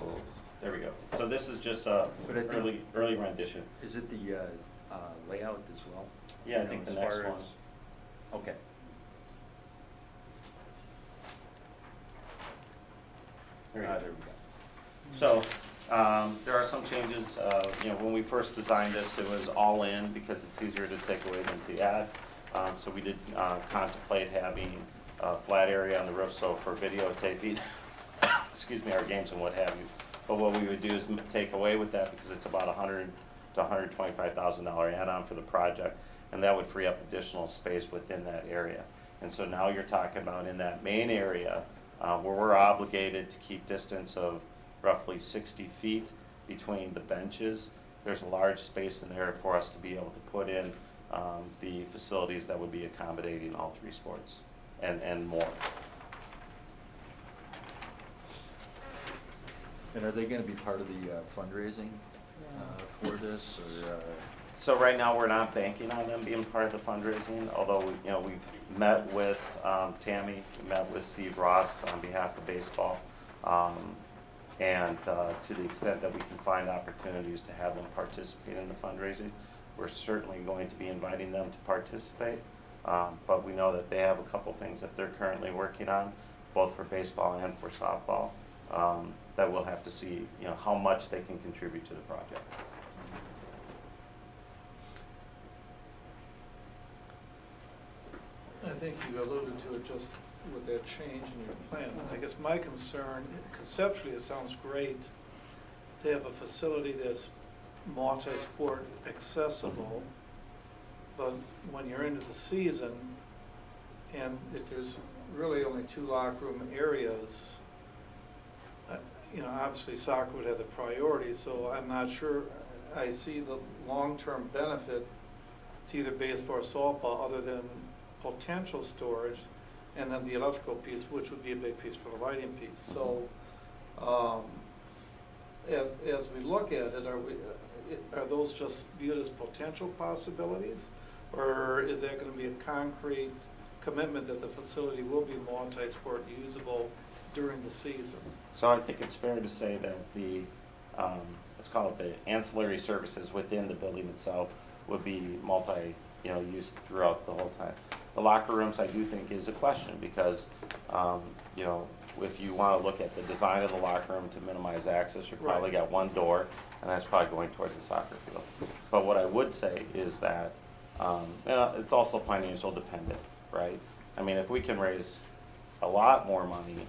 There we go. So this is just a early rendition. Is it the layout as well? Yeah, I think the next one. Okay. There we go. There we go. So there are some changes. You know, when we first designed this, it was all in because it's easier to take away than to add. So we did contemplate having a flat area on the roof, so for videotaping, excuse me, our games and what have you. But what we would do is take away with that because it's about $100,000 to $125,000 add-on for the project, and that would free up additional space within that area. And so now you're talking about in that main area where we're obligated to keep distance of roughly 60 feet between the benches. There's a large space in there for us to be able to put in the facilities that would be accommodating all three sports and more. And are they gonna be part of the fundraising for this, or? So right now, we're not banking on them being part of the fundraising, although, we've met with Tammy, met with Steve Ross on behalf of baseball. And to the extent that we can find opportunities to have them participate in the fundraising, we're certainly going to be inviting them to participate. But we know that they have a couple things that they're currently working on, both for baseball and for softball, that we'll have to see, how much they can contribute to the project. I think you alluded to it just with that change in your plan. I guess my concern, conceptually, it sounds great to have a facility that's multi-sport accessible, but when you're into the season, and if there's really only 2 locker room areas, obviously soccer would have the priority, so I'm not sure I see the long-term benefit to either baseball or softball other than potential storage, and then the electrical piece, which would be a big piece for the lighting piece. So, as we look at it, are those just viewed as potential possibilities, or is that going to be a concrete commitment that the facility will be multi-sport usable during the season? So I think it's fair to say that the, let's call it the ancillary services within the building itself would be used throughout the whole time. The locker rooms, I do think, is a question because, if you want to look at the design of the locker room to minimize access, you've probably got one door, and that's probably going towards the soccer field. But what I would say is that it's also financial dependent, right? I mean, if we can raise a lot more money,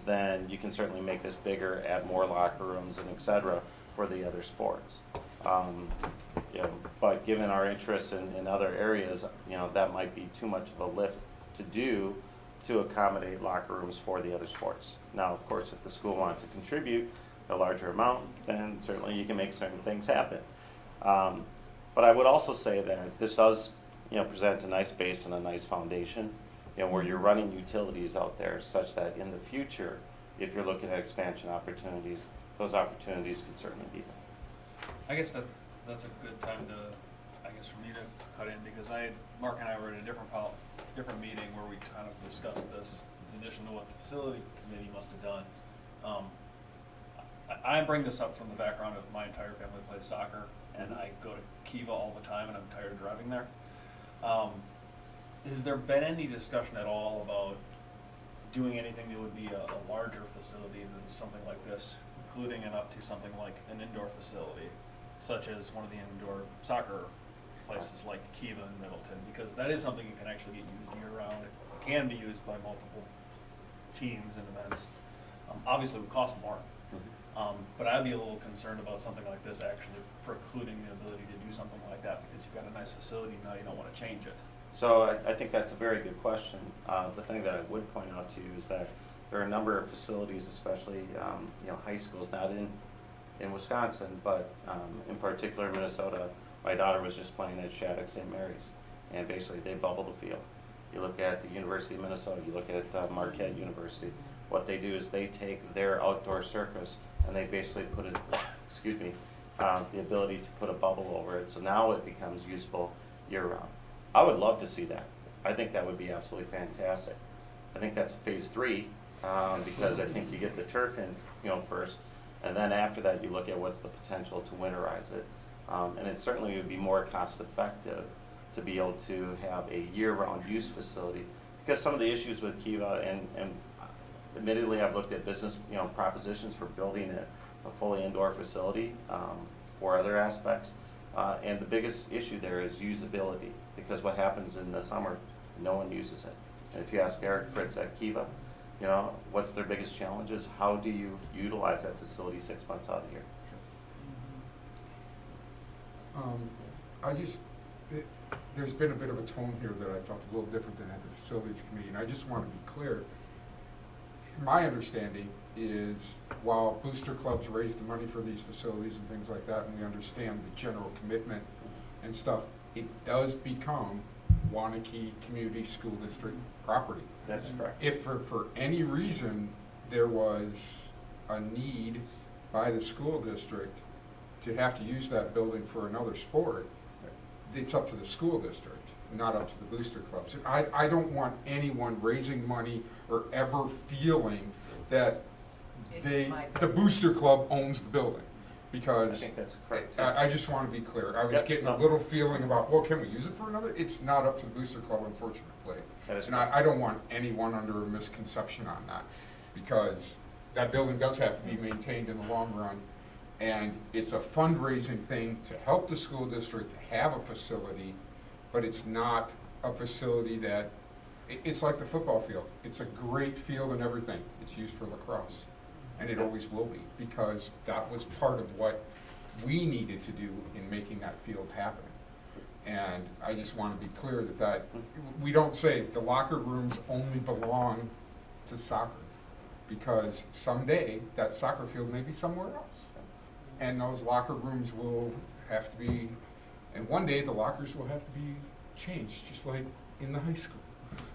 then you can certainly make this bigger, add more locker rooms and et cetera for the other sports. But given our interests in other areas, that might be too much of a lift to do to accommodate locker rooms for the other sports. Now, of course, if the school wants to contribute a larger amount, then certainly you can make certain things happen. But I would also say that this does, present a nice base and a nice foundation, where you're running utilities out there such that in the future, if you're looking at expansion opportunities, those opportunities could certainly be there. I guess that's a good time for me to cut in because Mark and I were at a different meeting where we kind of discussed this in addition to what the facility committee must have done. I bring this up from the background of my entire family plays soccer and I go to Kiva all the time and I'm tired of driving there. Has there been any discussion at all about doing anything that would be a larger facility than something like this, including up to something like an indoor facility, such as one of the indoor soccer places like Kiva in Middleton, because that is something that can actually get used year-round. It can be used by multiple teams and events. Obviously, it would cost more, but I'd be a little concerned about something like this actually precluding the ability to do something like that because you've got a nice facility now, you don't want to change it. So I think that's a very good question. The thing that I would point out to you is that there are a number of facilities, especially high schools, not in Wisconsin, but in particular Minnesota. My daughter was just playing at Shattuck St. Mary's, and basically they bubble the field. You look at the University of Minnesota, you look at Marquette University. What they do is they take their outdoor surface and they basically put it, the ability to put a bubble over it. So now it becomes usable year-round. I would love to see that. I think that would be absolutely fantastic. I think that's phase 3 because I think you get the turf in, first, and then after that you look at what's the potential to winterize it. And it certainly would be more cost-effective to be able to have a year-round use facility because some of the issues with Kiva and admittedly I've looked at business propositions for building a fully indoor facility for other aspects. And the biggest issue there is usability, because what happens in the summer, no one uses it. And if you ask Eric Fritz at Kiva, what's their biggest challenge is how do you utilize that facility 6 months out of the year? There's been a bit of a tone here that I felt a little different than at the facilities committee, and I just want to be clear. My understanding is while booster clubs raise the money for these facilities and things like that, and we understand the general commitment and stuff, it does become Waunakee Community School District property. That's correct. If for any reason there was a need by the school district to have to use that building for another sport, it's up to the school district, not up to the booster clubs. I don't want anyone raising money or ever feeling that the booster club owns the building. I Because think that's correct. I just want to be clear. I was Yep, getting no. a little feeling about, well, can we use it for another? It's not up to the booster club, unfortunately. That is And correct. I don't want anyone under a misconception on that, because that building does have to be maintained in the long run. And it's a fundraising thing to help the school district to have a facility, but it's not a facility that, it's like the football field. It's a great field and everything. It's used for lacrosse. And it always will be, because that was part of what we needed to do in making that field happen. And I just want to be clear that we don't say the locker rooms only belong to soccer, because someday that soccer field may be somewhere else. And those locker rooms will have to be, and one day the lockers will have to be changed, just like in the high school.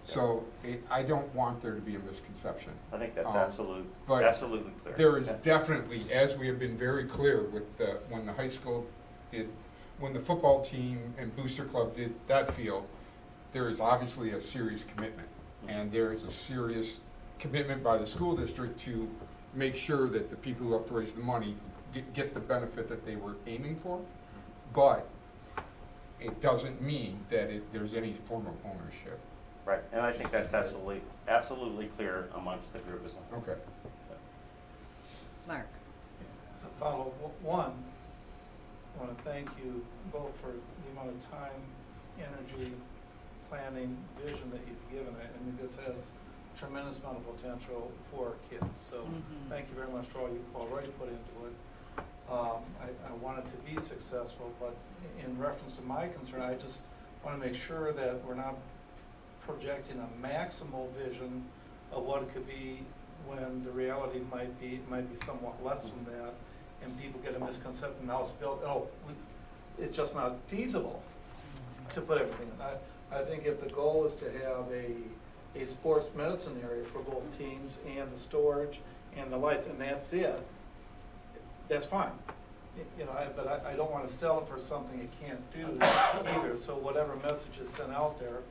So I don't want there to be a misconception. I think that's but absolutely clear. There is Yeah. definitely, as we have been very clear with when the high school did, when the football team and booster club did that field, there is obviously a serious commitment. And there is a serious commitment by the school district to make sure that the people who have raised the money get the benefit that they were aiming for. But it doesn't mean that there's any form of ownership. Right, and I think that's absolutely clear amongst the group as well. Okay. Mark? As a follow, one, I want to thank you both for the amount of time, energy, planning, vision that you've given it. I mean, this has tremendous amount of potential for our kids. So thank you very much for all you've already put into it. I want it to be successful, but in reference to my concern, I just want to make sure that we're not projecting a maximal vision of what it could be when the reality might be somewhat less than that, and people get a misconception, now it's built, it's just not feasible to put everything in. I think if the goal is to have a sports medicine area for both teams and the storage and the lights, and that's it, that's fine. You know, but I don't want to sell it for something it can't do either. So whatever message is sent out there,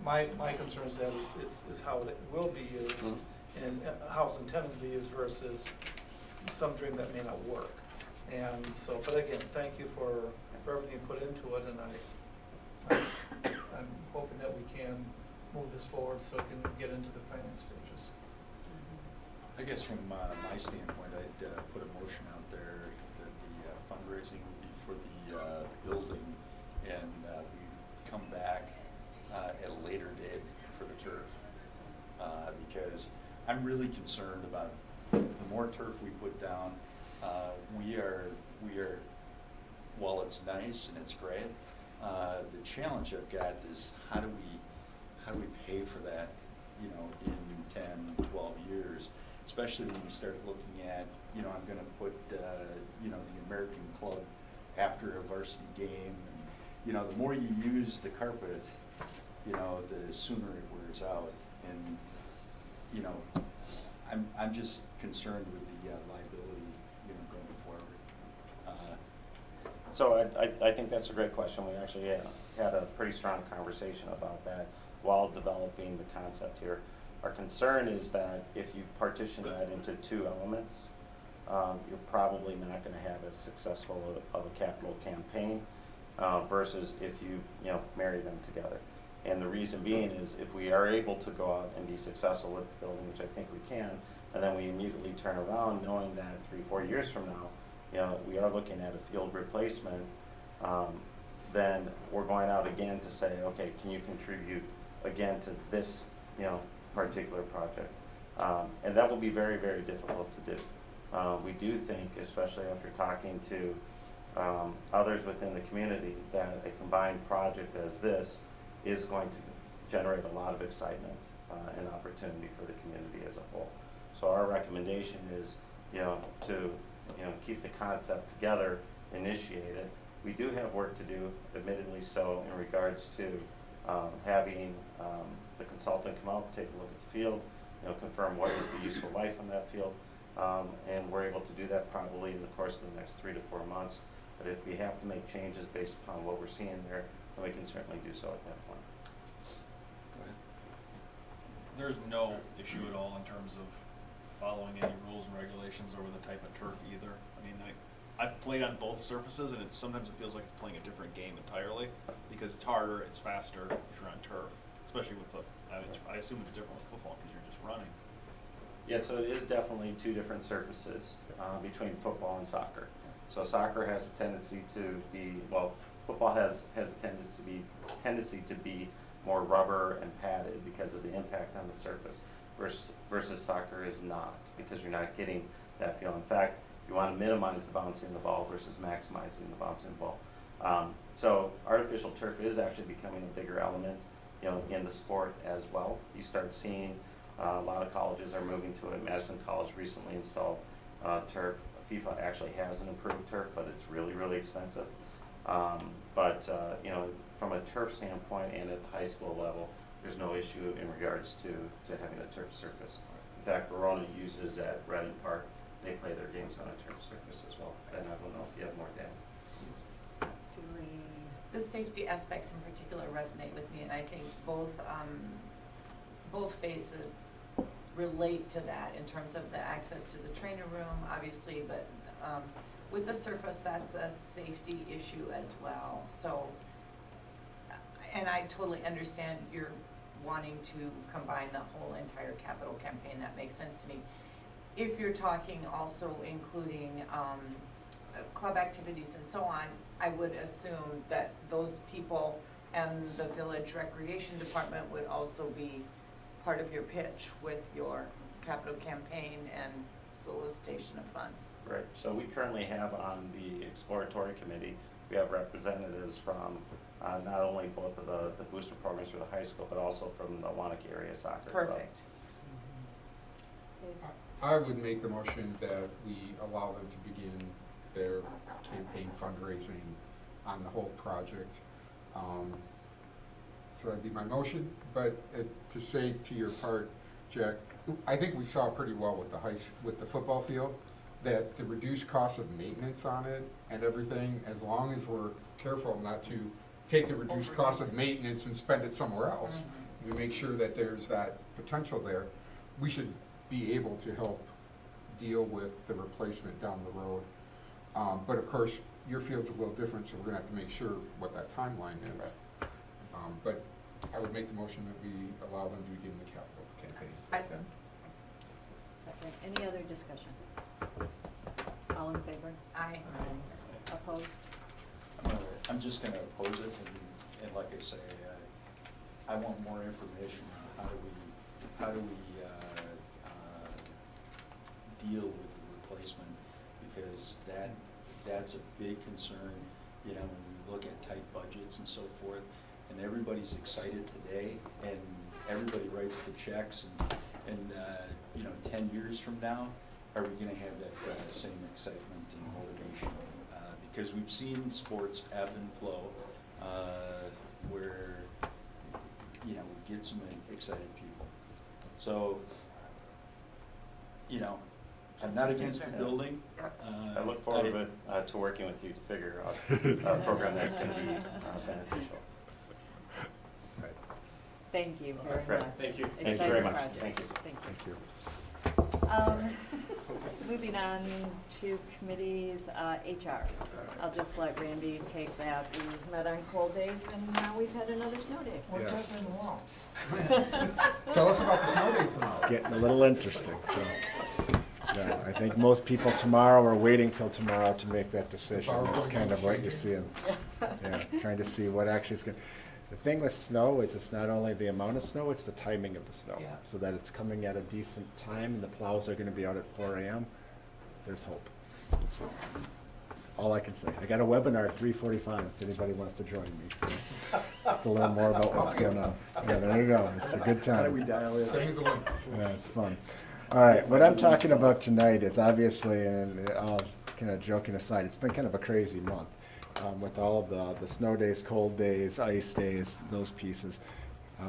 my concern is that is how it will be used and how it's intended to be used versus some dream that may not work. And so, but again, thank you for everything you put into it, and I'm hoping that we can move this forward so it can get into the planning stages. I guess from my standpoint, I'd put a motion out there that the fundraising would be for the building, and we come back at a later date for the turf. Because I'm really concerned about the more turf we put down, we are, while it's nice and it's great, the challenge I've got is how do we pay for that, you know, in 10, 12 years? Especially when you start looking at, you know, I'm going to put, you know, the American club after a varsity game. And, you know, the more you use the carpet, you know, the sooner it wears out. And, you know, I'm just concerned with the liability, you know, going forward. So I think that's a great question. We actually had a pretty strong conversation about that while developing the concept here. Our concern is that if you partition that into two elements, you're probably not going to have as successful of a capital campaign versus if you marry them together. And the reason being is if we are able to go out and be successful with the building, which I think we can, and then we immediately turn around knowing that 3-4 years from now, we are looking at a field replacement, then we're going out again to say, okay, can you contribute again to this, particular project? And that will be very, very difficult to do. We do think, especially after talking to others within the community, that a combined project as this is going to generate a lot of excitement and opportunity for the community as a whole. So our recommendation is, to keep the concept together, initiate it. We do have work to do, admittedly so, in regards to having the consultant come out, take a look at the field, confirm what is the useful life on that field. And we're able to do that probably in the course of the next 3 to 4 months. But if we have to make changes based upon what we're seeing there, then we can certainly do so at that point. There's no issue at all in terms of following any rules and regulations over the type of turf either. I mean, I've played on both surfaces, and sometimes it feels like it's playing a different game entirely because it's harder, it's faster if you're on turf, especially with I assume it's different with football because you're just running. Yeah, so it is definitely two different surfaces between football and soccer. So soccer has a tendency to be, well, football has a tendency to be more rubber and padded because of the impact on the surface versus soccer is not, because you're not getting that feel. In fact, you want to minimize the bouncing of the ball versus maximizing the bouncing of the ball. So artificial turf is actually becoming a bigger element, in the sport as well. You start seeing a lot of colleges are moving to it. Madison College recently installed turf. FIFA actually has an improved turf, but it's really, really expensive. From a turf standpoint and at the high school level, there's no issue in regards to having a turf surface. In fact, Verona uses at Reading Park, they play their games on a turf surface as well. And I don't know if you have more data. The safety aspects in particular resonate with me, and I think both phases relate to that in terms of the access to the trainer room, obviously, but with the surface, that's a safety issue as well. So, and I totally understand you're wanting to combine the whole entire capital campaign. That makes sense to me. If you're talking also including club activities and so on, I would assume that those people and the village recreation department would also be part of your pitch with your capital campaign and solicitation of funds. Right, so we currently have on the exploratory committee, we have representatives from not only both of the booster programs for the high school, but also from the Waunakee area soccer club. Perfect. I would make the motion that we allow them to begin their campaign fundraising on the whole project. So that'd be my motion, but to say to your part, Jack, I think we saw pretty well with the football field that the reduced cost of maintenance on it and everything, as long as we're careful not to take the reduced cost of maintenance and spend it somewhere else, we make sure that there's that potential there, we should be able to help deal with the replacement down the road. But of course, your field's a little different, so we're gonna have to make sure what that timeline is. But I would make the motion that we allow them to begin the capital campaign. Second. Any other discussion? All in favor? Aye. Opposed? I'm just gonna oppose it, and like I say, I want more information on how do we deal with the replacement, because that's a big concern, when we look at tight budgets and so forth, and everybody's excited today, and everybody writes the checks, and 10 years from now, are we gonna have that same excitement and motivation? Because we've seen sports ebb and flow, where, we get some excited people. So, I'm not against the building. I look forward to working with you to figure out a program that's going to be beneficial. Thank you very Right. much. Thank you. Thank you very much. Exciting Thank you. project. Thank you. Moving on to committees, HR. I'll just let Randy take that. We've met on cold days, and now we've had another snow day. What's What's happening tomorrow? Tell us about the snow day tomorrow. It's getting a little interesting, so. Yeah, I think most people tomorrow are waiting till tomorrow to make that decision. That's kind of what you're seeing. Yeah, trying to see what actually is going to. The thing with snow is it's not only the amount of snow, it's the timing of the snow. Yeah. So that it's coming at a decent time and the plows are going to be out at 4 a.m. There's hope. So that's all I can say. I got a webinar at 3:45 if anybody wants to join me. So to learn more about what's going on. Yeah, there you go. It's a good time. How do we dial in? Send me the link. Yeah, it's fun. All right, what I'm talking about tonight is obviously, and all kind of joking aside, it's been kind of a crazy month with all of the snow days, cold days, ice days, those pieces.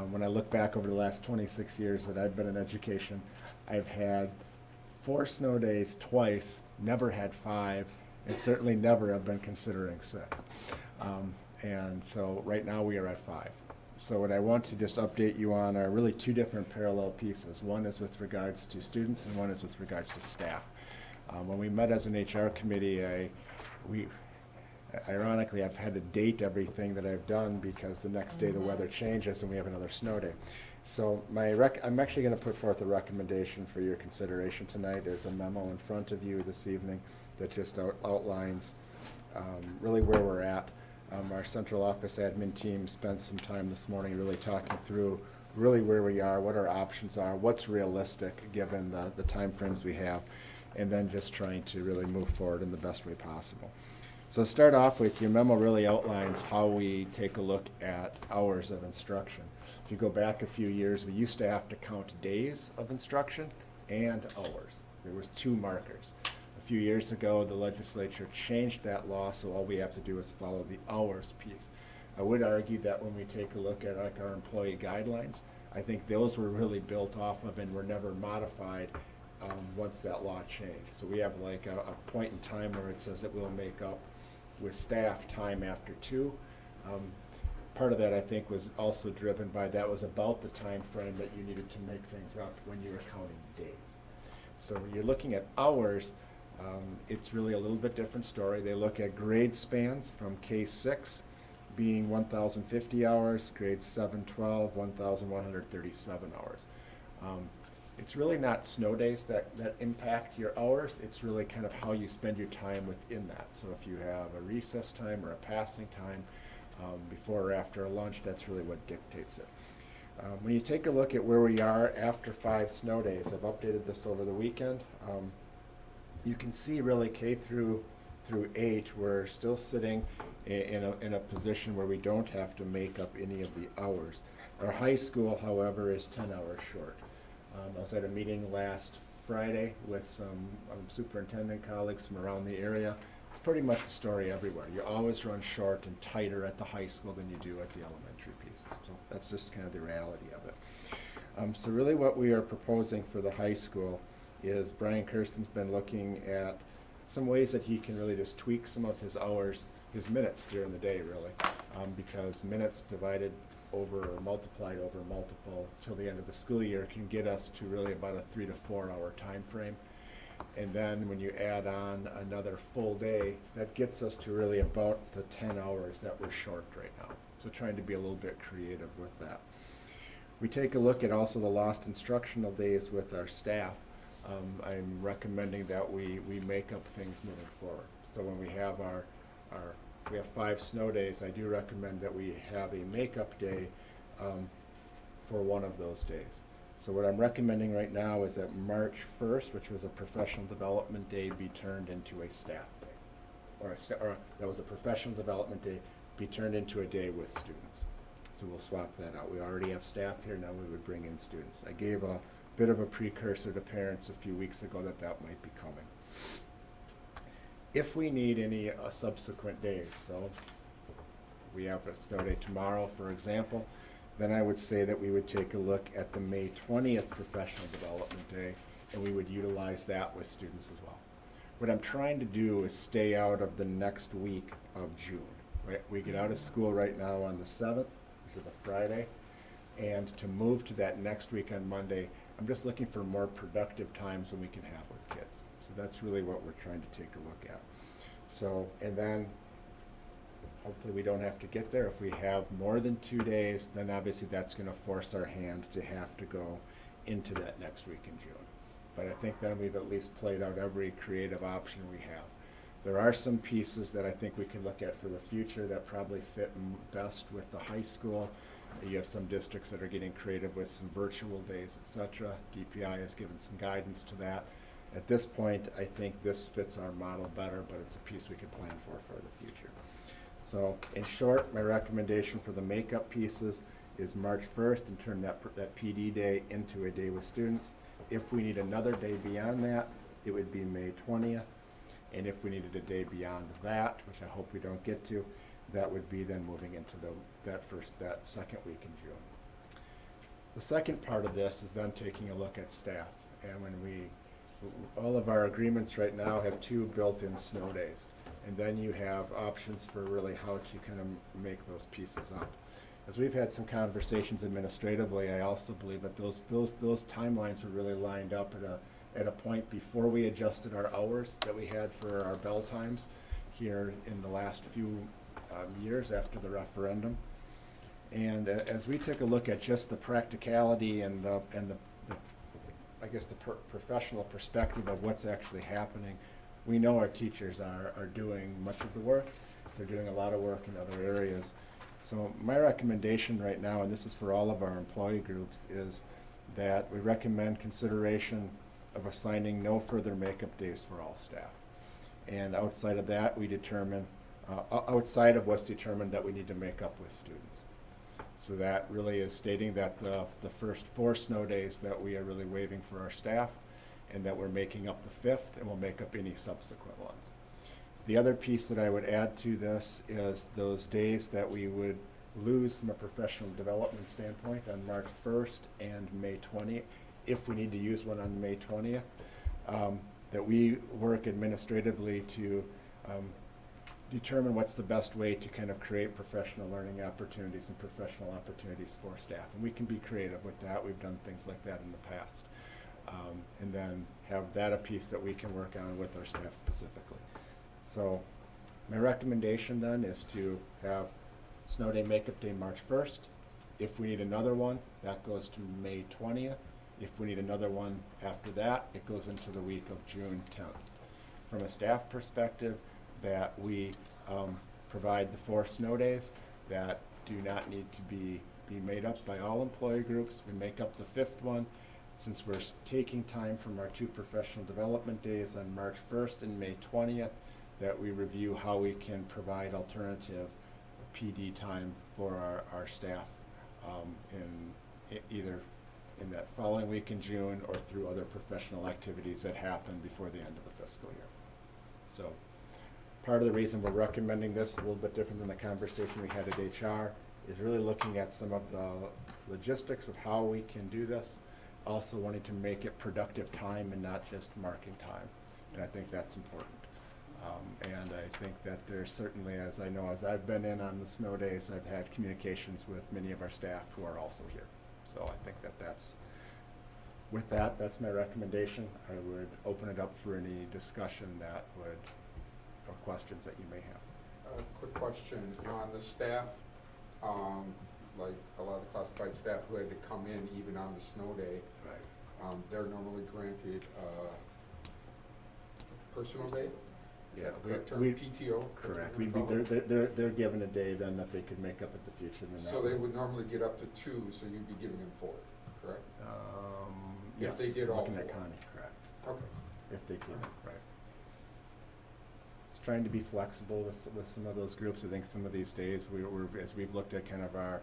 When I look back over the last 26 years that I've been in education, I've had 4 snow days twice, never had 5, and certainly never have been considering 6. And so right now we are at 5. So what I want to just update you on are really 2 different parallel pieces. One is with regards to students and one is with regards to staff. When we met as an HR committee, ironically, I've had to date everything that I've done because the next day the weather changes and we have another snow day. So I'm actually going to put forth a recommendation for your consideration tonight. There's a memo in front of you this evening that just outlines really where we're at. Our central office admin team spent some time this morning really talking through really where we are, what our options are, what's realistic given the time frames we have, and then just trying to really move forward in the best way possible. So to start off with, your memo really outlines how we take a look at hours of instruction. If you go back a few years, we used to have to count days of instruction and hours. There was 2 markers. A few years ago, the legislature changed that law, so all we have to do is follow the hours piece. I would argue that when we take a look at like our employee guidelines, I think those were really built off of and were never modified once that law changed. So we have like a point in time where it says that we'll make up with staff time after 2. Part of that I think was also driven by that was about the time frame that you needed to make things up when you were counting days. So when you're looking at hours, it's really a little bit different story. They look at grade spans from K6 being 1,050 hours, grade 7-12, 1,137 hours. It's really not snow days that impact your hours. It's really kind of how you spend your time within that. So if you have a recess time or a passing time before or after a lunch, that's really what dictates it. When you take a look at where we are after 5 snow days, I've updated this over the weekend. You can see really K through 8, we're still sitting in a position where we don't have to make up any of the hours. Our high school, however, is 10 hours short. I was at a meeting last Friday with some superintendent colleagues from around the area. It's pretty much the story everywhere. You always run short and tighter at the high school than you do at the elementary pieces. So that's just kind of the reality of it. So really what we are proposing for the high school is Brian Kirsten's been looking at some ways that he can really just tweak some of his hours, his minutes during the day really, because minutes divided over or multiplied over multiple till the end of the school year can get us to really about a 3 to 4 hour time frame. And then when you add on another full day, that gets us to really about the 10 hours that we're short right now. So trying to be a little bit creative with that. We take a look at also the lost instructional days with our staff. I'm recommending that we make up things moving forward. So when we have we have 5 snow days, I do recommend that we have a makeup day for one of those days. So what I'm recommending right now is that March 1st, which was a professional development day, be turned into a staff day. Or that was a professional development day, be turned into a day with students. So we'll swap that out. We already have staff here, now we would bring in students. I gave a bit of a precursor to parents a few weeks ago that might be coming. If we need any subsequent days, so we have a snow day tomorrow, for example, then I would say that we would take a look at the May 20th Professional Development Day, and we would utilize that with students as well. What I'm trying to do is stay out of the next week of June. Right? We get out of school right now on the 7th, which is a Friday, and to move to that next week on Monday, I'm just looking for more productive times when we can have with kids. So that's really what we're trying to take a look at. So, and then hopefully we don't have to get there. If we have more than 2 days, then obviously that's going to force our hand to have to go into that next week in June. But I think then we've at least played out every creative option we have. There are some pieces that I think we can look at for the future that probably fit best with the high school. You have some districts that are getting creative with some virtual days, etc. DPI has given some guidance to that. At this point, I think this fits our model better, but it's a piece we could plan for the future. So in short, my recommendation for the makeup pieces is March 1st and turn that PD day into a day with students. If we need another day beyond that, it would be May 20th. And if we needed a day beyond that, which I hope we don't get to, that would be then moving into that second week in June. The second part of this is then taking a look at staff. And when we all of our agreements right now have 2 built-in snow days. And then you have options for really how to kind of make those pieces up. As we've had some conversations administratively, I also believe that those timelines were really lined up at a point before we adjusted our hours that we had for our bell times here in the last few years after the referendum. And as we took a look at just the practicality and the I guess the professional perspective of what's actually happening, we know our teachers are doing much of the work. They're doing a lot of work in other areas. So my recommendation right now, and this is for all of our employee groups, is that we recommend consideration of assigning no further makeup days for all staff. And outside of that, we determine, outside of what's determined that we need to make up with students. So that really is stating that the first 4 snow days that we are really waiving for our staff, and that we're making up the 5th, and we'll make up any subsequent ones. The other piece that I would add to this is those days that we would lose from a professional development standpoint on March 1st and May 20th, if we need to use one on May 20th, that we work administratively to determine what's the best way to kind of create professional learning opportunities and professional opportunities for staff. And we can be creative with that. We've done things like that in the past. And then have that a piece that we can work on with our staff specifically. So my recommendation then is to have Snow Day Makeup Day March 1st. If we need another one, that goes to May 20th. If we need another one after that, it goes into the week of June 10th. From a staff perspective, that we provide the 4 snow days that do not need to be made up by all employee groups. We make up the 5th one. Since we're taking time from our 2 professional development days on March 1st and May 20th, that we review how we can provide alternative PD time for our staff either in that following week in June or through other professional activities that happen before the end of the fiscal year. So part of the reason we're recommending this, a little bit different than the conversation we had at HR, is really looking at some of the logistics of how we can do this, also wanting to make it productive time and not just marking time. And I think that's important. And I think that there's certainly, as I know, as I've been in on the snow days, I've had communications with many of our staff who are also here. So I think that's my recommendation. I would open it up for any discussion or questions that you may have. Quick question on the staff, like a lot of the classified staff who had to come in even on the snow day. Right. They're normally granted personal day? Is that the correct term? PTO? Correct. They're given a day then that they could make up at the future. So they would normally get up to 2, so you'd be giving them 4, correct? Yes. If they did all 4. Looking at Connie, correct. Okay. If they can, right. It's trying to be flexible with some of those groups. I think some of these days, as we've looked at kind of our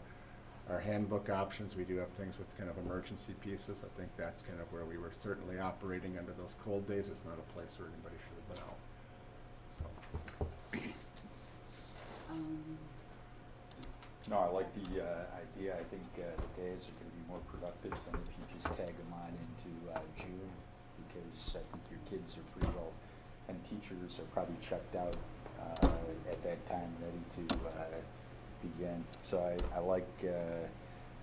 handbook options, we do have things with kind of emergency pieces. I think that's kind of where we were certainly operating under those cold days. It's not a place where anybody should have been out. So. No, I like the idea. I think the days are going to be more productive than if you just tag them on into June, because I think your kids are pretty well, and teachers are probably checked out at that time, ready to begin. So I like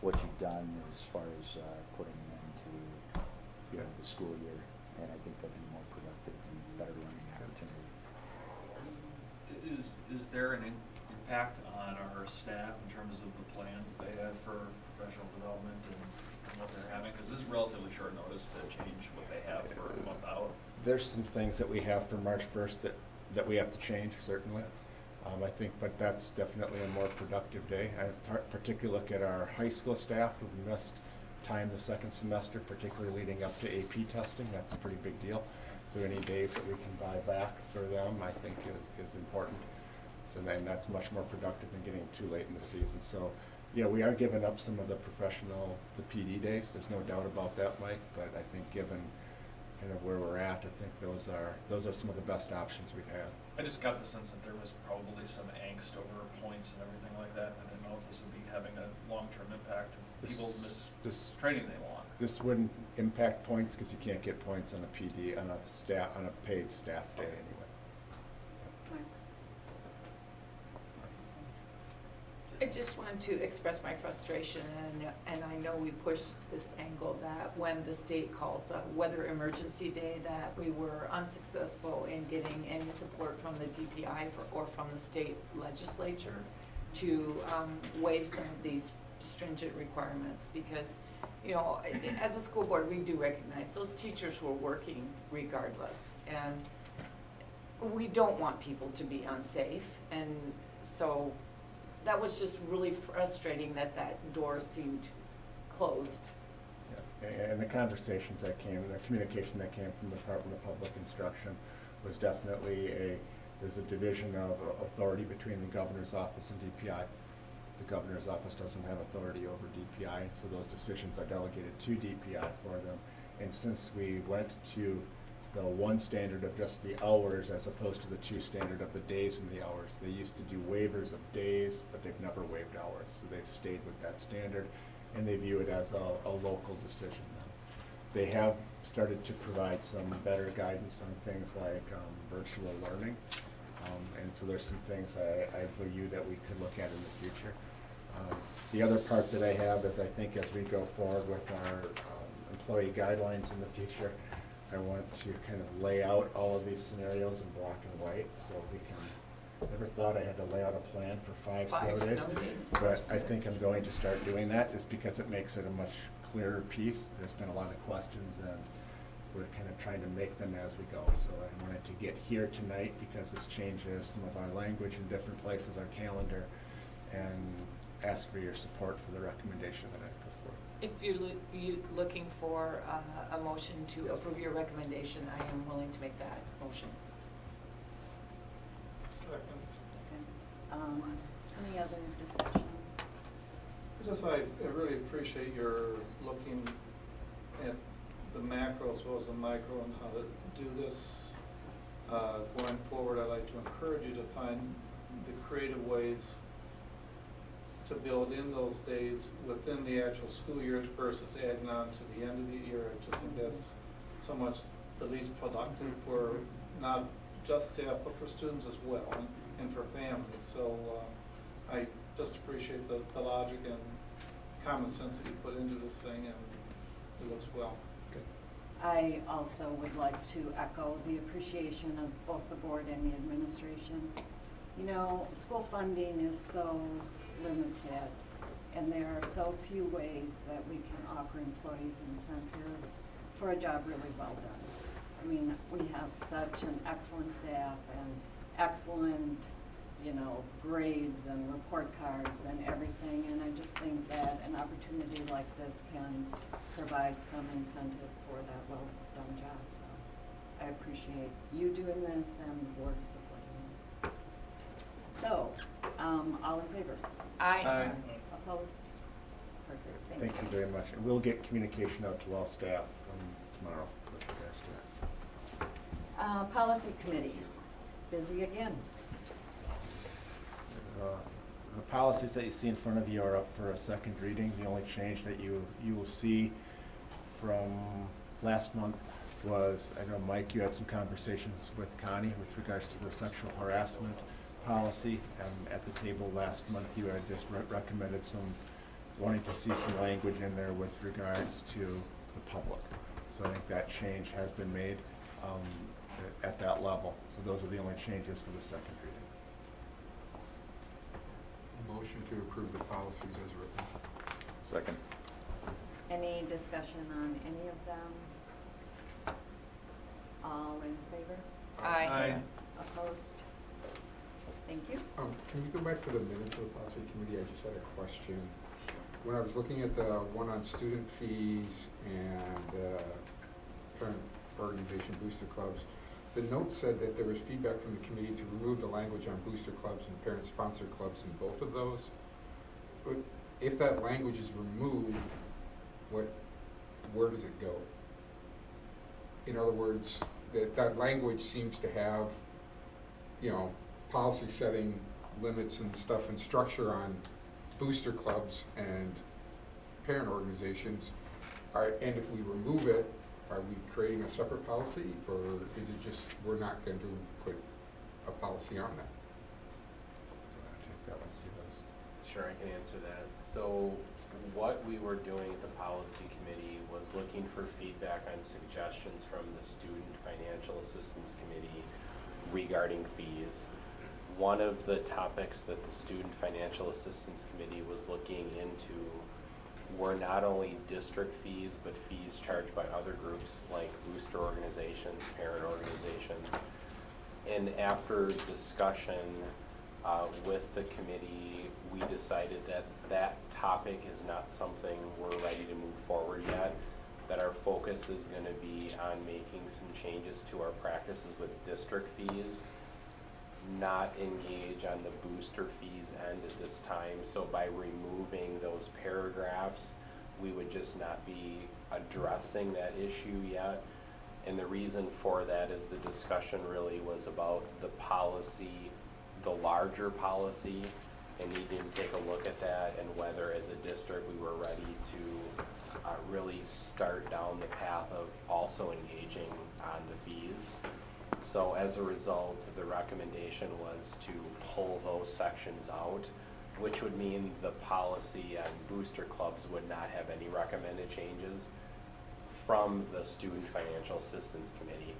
what you've done as far as putting them into the school year, and I think they'll be more productive and better learning opportunity. Is there an impact on our staff in terms of the plans that they have for professional development and what they're having? Because this is relatively short notice to change what they have for a month out. There's some things that we have for March 1st that we have to change, certainly. I think, but that's definitely a more productive day. I particularly look at our high school staff who've missed time the second semester, particularly leading up to AP testing. That's a pretty big deal. So any days that we can buy back for them, I think is important. So then that's much more productive than getting too late in the season. So yeah, we are giving up some of the PD days. There's no doubt about that, Mike. But I think given kind of where we're at, I think those are some of the best options we've had. I just got the sense that there was probably some angst over points and everything like that. I didn't know if this would be having a long-term impact if people miss training they want. This wouldn't impact points because you can't get points on a PD, on a paid staff day anyway. I just wanted to express my frustration, and I know we pushed this angle that when the state calls a weather emergency day, that we were unsuccessful in getting any support from the DPI or from the state legislature to waive some of these stringent requirements, because, you know, as a school board, we do recognize those teachers were working regardless, and we don't want people to be unsafe, and so that was just really frustrating that door seemed closed. Yeah. And the conversations that came, the communication that came from the Department of Public Instruction was definitely there's a division of authority between the governor's office and DPI. The governor's office doesn't have authority over DPI, so those decisions are delegated to DPI for them. And since we went to the one standard of just the hours as opposed to the two standard of the days and the hours, they used to do waivers of days, but they've never waived hours. So they've stayed with that standard, and they view it as a local decision now. They have started to provide some better guidance on things like virtual learning. And so there's some things I view that we could look at in the future. The other part that I have is I think as we go forward with our employee guidelines in the future, I want to kind of lay out all of these scenarios in black and white so we can, never thought I had to lay out a plan for 5 snow days. But I think I'm going to start doing that just because it makes it a much clearer piece. There's been a lot of questions and we're kind of trying to make them as we go. So I wanted to get here tonight because this changes some of our language in different places, our calendar, and ask for your support for the recommendation that I put forward. If you're looking for a motion to approve your recommendation, I am willing to make that motion. Second. Any other discussion? I really appreciate your looking at the macro as well as the micro and how to do this. Going forward, I'd like to encourage you to find the creative ways to build in those days within the actual school year versus adding on to the end of the year. I just think that's so much the least productive for not just staff, but for students as well, and for families. So I just appreciate the logic and common sense that you put into this thing, and it looks well. Good. I also would like to echo the appreciation of both the board and the administration. You know, school funding is so limited, and there are so few ways that we can offer employees incentives for a job really well done. I mean, we have such an excellent staff and excellent, you know, grades and report cards and everything, and I just think that an opportunity like this can provide some incentive for that well-done job. So I appreciate you doing this and the board supporting this. So, all in favor? Aye. Opposed? Perfect, Thank you very much. And we'll get communication out to all staff tomorrow with regards to that. Policy committee, busy again. The policies that you see in front of you are up for a second reading. The only change that you will see from last month was, I know, Mike, you had some conversations with Connie with regards to the sexual harassment policy. At the table last month, you had just recommended wanting to see some language in there with regards to the public. So I think that change has been made at that level. So those are the only changes for the second reading. Motion to approve the policies as written. Second. Any discussion on any of them? All in favor? Aye. Opposed? Thank you. Can we go back to the minutes of the policy committee? I just had a question. When I was looking at the one on student fees and parent organization booster clubs, the note said that there was feedback from the committee to remove the language on booster clubs and parent-sponsored clubs in both of those. If that language is removed, where does it go? In other words, that language seems to have, you know, policy setting limits and stuff and structure on booster clubs and parent organizations. And if we remove it, are we creating a separate policy, or is it just, we're not going to put a policy on that? Take that one, Steve. Sure, I can answer that. So what we were doing at the policy committee was looking for feedback on suggestions from the Student Financial Assistance Committee regarding fees. One of the topics that the Student Financial Assistance Committee was looking into were not only district fees, but fees charged by other groups like booster organizations, parent organizations. And after discussion with the committee, we decided that that topic is not something we're ready to move forward yet, that our focus is going to be on making some changes to our practices with district fees, not engage on the booster fees end at this time. So by removing those paragraphs, we would just not be addressing that issue yet. And the reason for that is the discussion really was about the policy, the larger policy, and needing to take a look at that and whether as a district we were ready to really start down the path of also engaging on the fees. So as a result, the recommendation was to pull those sections out, which would mean the policy on booster clubs would not have any recommended changes from the Student Financial Assistance Committee.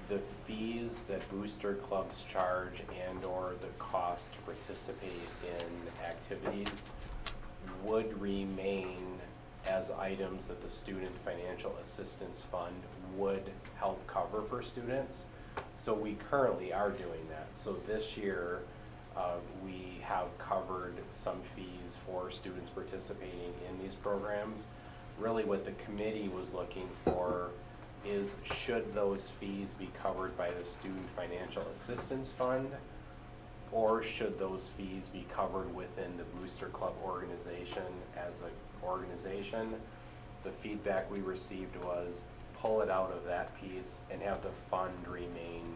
The fees that booster clubs charge and or the cost to participate in activities would remain as items that the Student Financial Assistance Fund would help cover for students. So we currently are doing that. So this year, we have covered some fees for students participating in these programs. Really what the committee was looking for is, should those fees be covered by the Student Financial Assistance Fund, or should those fees be covered within the Booster Club organization as an organization? The feedback we received was pull it out of that piece and have the fund remain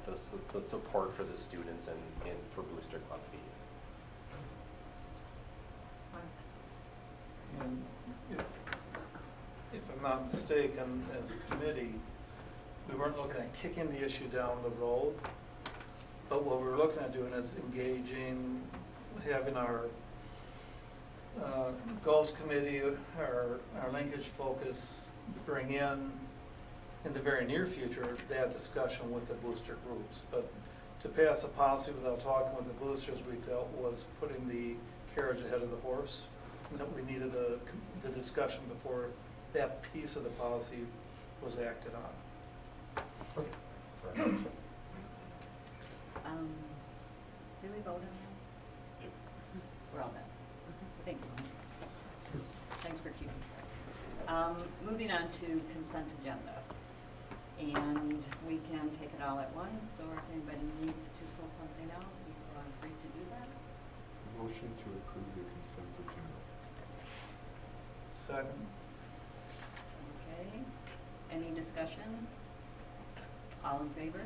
the support for the students and for Booster Club fees. And if I'm not mistaken, as a committee, we weren't looking at kicking the issue down the road, but what we were looking at doing is engaging, having our goals committee, our linkage focus, bring in the very near future, that discussion with the booster groups. But to pass a policy without talking with the boosters, we felt was putting the carriage ahead of the horse, and that we needed the discussion before that piece of the policy was acted on. Okay. That makes sense. Did we vote on that? Yep. We're all done. Thank you. Thanks for keeping track. Moving on to consent agenda. And we can take it all at once, or if anybody needs to pull something out, people are free to do that. Motion to approve the consent agenda. Second. Okay. Any discussion? All in favor?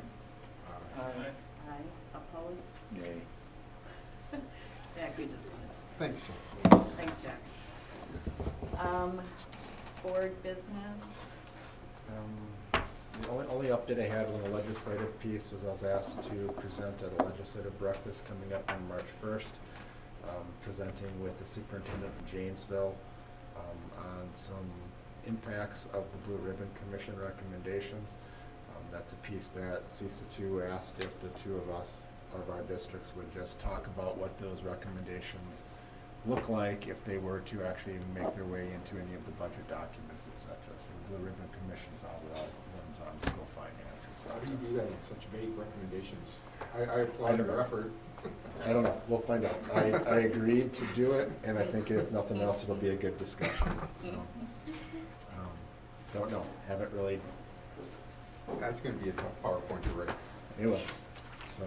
Aye. Aye. Opposed? Yay. Jack, we just wanted to. Thanks, Jim. Thanks, Jack. Board business. The only update I had on the legislative piece was I was asked to present at a legislative breakfast coming up on March 1st, presenting with the superintendent from Janesville on some impacts of the Blue Ribbon Commission recommendations. That's a piece that CISA 2 asked if the two of us, of our districts, would just talk about what those recommendations look like if they were to actually make their way into any of the budget documents, et cetera. So the Blue Ribbon Commission's all the ones on school finance, et How cetera. do you do that in such vague recommendations? I applaud your effort. I don't know, we'll find out. I agreed to do it, and I think if nothing else, it'll be a good discussion, so. Don't know, haven't really, That's going to be a tough PowerPoint to write. anyway, so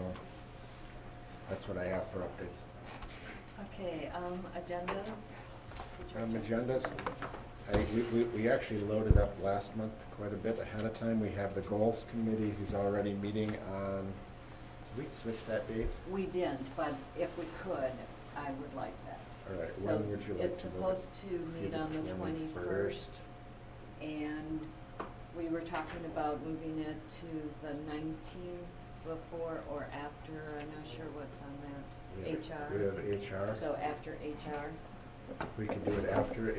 that's what I have for updates. Okay, agendas. Did you Agendas, we actually loaded up last month quite a bit ahead of time. We have the goals committee who's already meeting on, did we switch that date? We didn't, but if we could, I would like that. All right, So when would you like to move it? it's supposed to meet Either on the 21st, and we were talking about moving it to the 19th before or after, I'm not sure what's on that. We have HR. So after HR. If we could do it after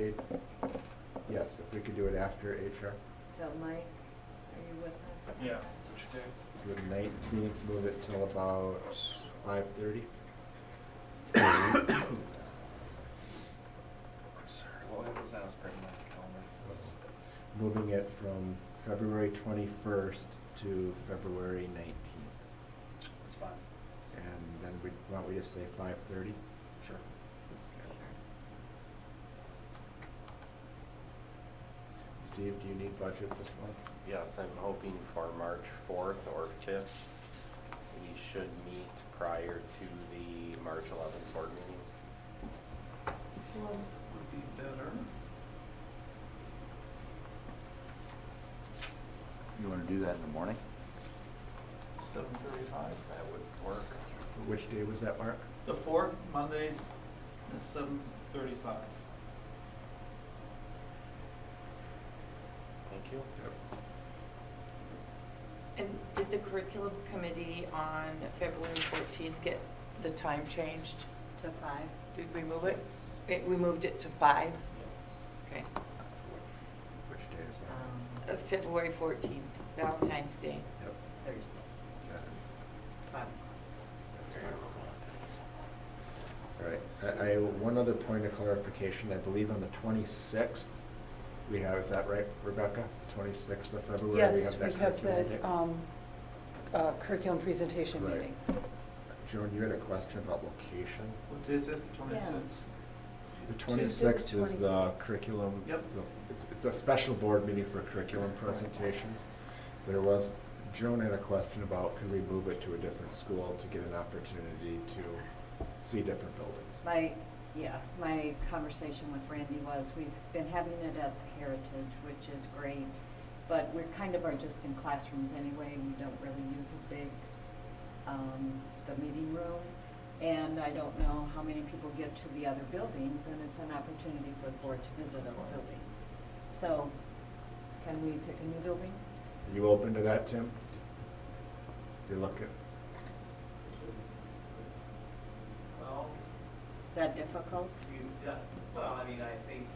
yes, if we could do it after HR. So Mike, are you with us? Yeah. Which day? So the 19th, move it till about 5:30. Sorry, what was that? I was printing my calendar. Moving it from February 21st to February 19th. That's fine. And then why don't we just say 5:30? Sure. Steve, do you need budget this month? Yes, I'm hoping for March 4th or 5th. We should meet prior to the March 11th board meeting. Would be better. You want to do that in the morning? 7:35. That would work. Which day was that, Mark? The 4th, Monday, is 7:35. Thank you. And did the curriculum committee on February 14th get the time changed? To 5. Did we move it? We moved it to 5? Okay. Which day is that? February 14th, Valentine's Day. Yep. Thursday. Got it. 5. That's 5 o'clock. All right, I one other point of clarification. I believe on the 26th, we have, is that right, Rebecca? 26th of February? Yes, that we have curriculum that day? curriculum presentation Right. meeting. Joan, you had a question about location? What is it, 26? The Tuesday the 26th is the 26th. curriculum. Yep. It's a special board meeting for curriculum presentations. Joan had a question about could we move it to a different school to get an opportunity to see different buildings? My conversation with Randy was, we've been having it at the Heritage, which is great, but we're kind of are just in classrooms anyway. We don't really use a big, the meeting room. And I don't know how many people get to the other buildings, and it's an opportunity for the board to visit other buildings. So, can we pick a new building? Are you open to that, Tim? You look at, Well, Is that difficult? I mean, I think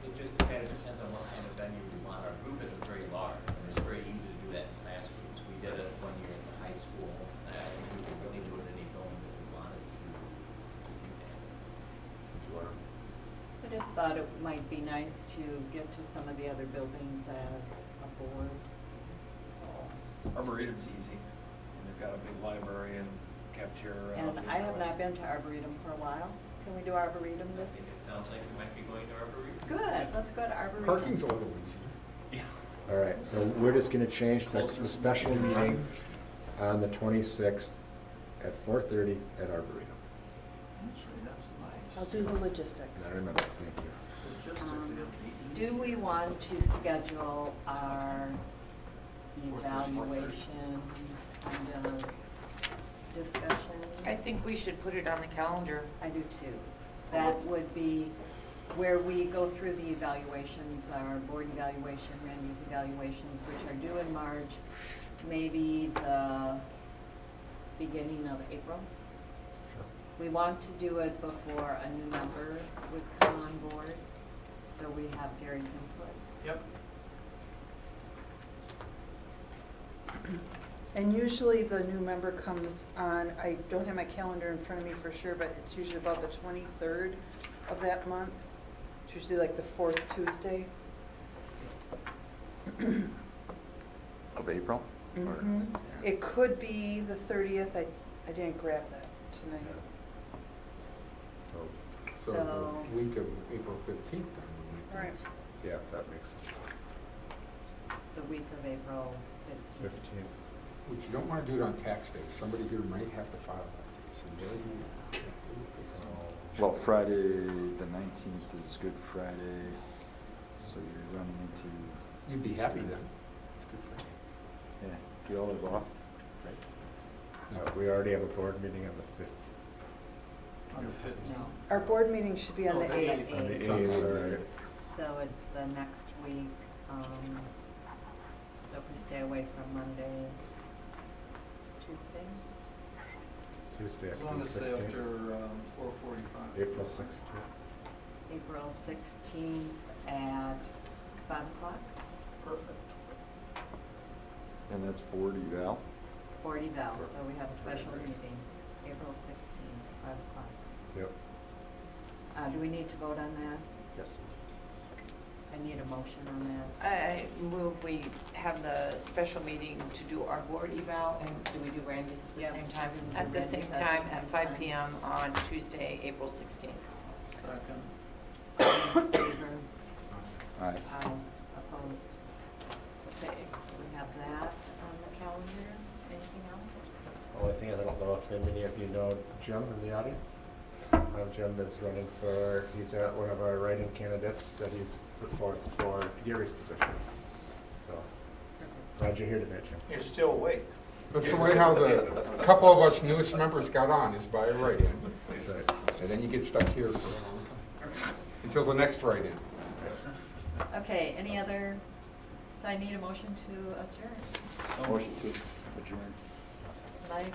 it just depends on what kind of venue we want. Our group isn't very large, and it's very easy to do that in classrooms. We did it one year in the high school, and I think we could really do it in any building that we wanted to do that. I just thought it might be nice to get to some of the other buildings as a board. Arboretum's easy. And they've got a big library and cafeteria. And I have not been to Arboretum for a while. Can we do Arboretum I this? think it sounds like we might be going to Arboretum. Good, let's go to Arboretum. Parking's a little easier. Yeah. all right, so we're just gonna change the special meeting on the 26th at 4:30 at Arboretum. Actually, that's nice. I'll do the logistics. I remember, thank you. Do we want to schedule our evaluation kind of discussion? I think we should put it on the calendar. I do too. That would be where we go through the evaluations, our board evaluation, Randy's evaluations, which are due in March, maybe the beginning of April. We want to do it before a new member would come on board, so we have Gary's input. Yep. And usually the new member comes on, I don't have my calendar in front of me for sure, but it's usually about the 23rd of that month. It's usually like the 4th Tuesday. Of April? Or- It could be the 30th. I didn't grab that tonight. So So- the week of April 15th then would make Right. sense. Yeah, that makes sense. The week of April 15th. 15th. Which you don't want to do it on tax day. Somebody here might have to file that day. Well, Friday, the 19th is Good Friday, so you're running into. You'd be happy then. It's Good Friday. Yeah, do you all have off, right? We already have a board meeting on the 5th. On the 15th. Our board meeting should be on the Oh, 8th. On the It's 8th, on the all right. So it's the next week, so if we stay away from Monday, Tuesday? Tuesday, As after long the as say 16th. after 4:45. April 16th. April 16th at 5 o'clock, Perfect. And that's board eval. board eval, so we have a special meeting, April 16th, 5 o'clock. Yep. Do we need to vote on that? Yes. I need a motion on that. I move we have the special meeting to do our board eval, and do we do Randy's at the Yeah, same time? we can do At the Randy's same at the time, same at 5 time. PM on Tuesday, April 16th. Second. All in favor? Aye. Opposed? Okay, so we have that on the calendar. Anything else? Only thing, I don't know if many of you know Jim in the audience. Jim is running for, he's one of our writing candidates that he's put forth for Gary's position. So, glad you're here tonight, Jim. You're still awake. That's the way how the couple of us newest members got on, is by a write-in. That's right. And then you get stuck here until the next write-in. Okay, any other, so I need a motion to adjourn. Motion to adjourn. Mike?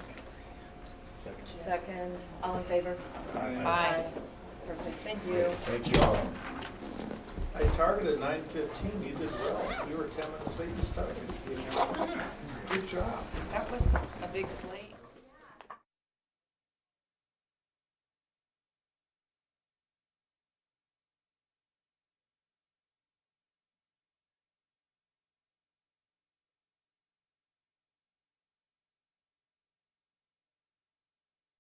Second, all in favor? Aye. Perfect, thank you. Thank you all. I targeted 9:15, you did well. You were 10 minutes late, you started. Good job. That was a big slate.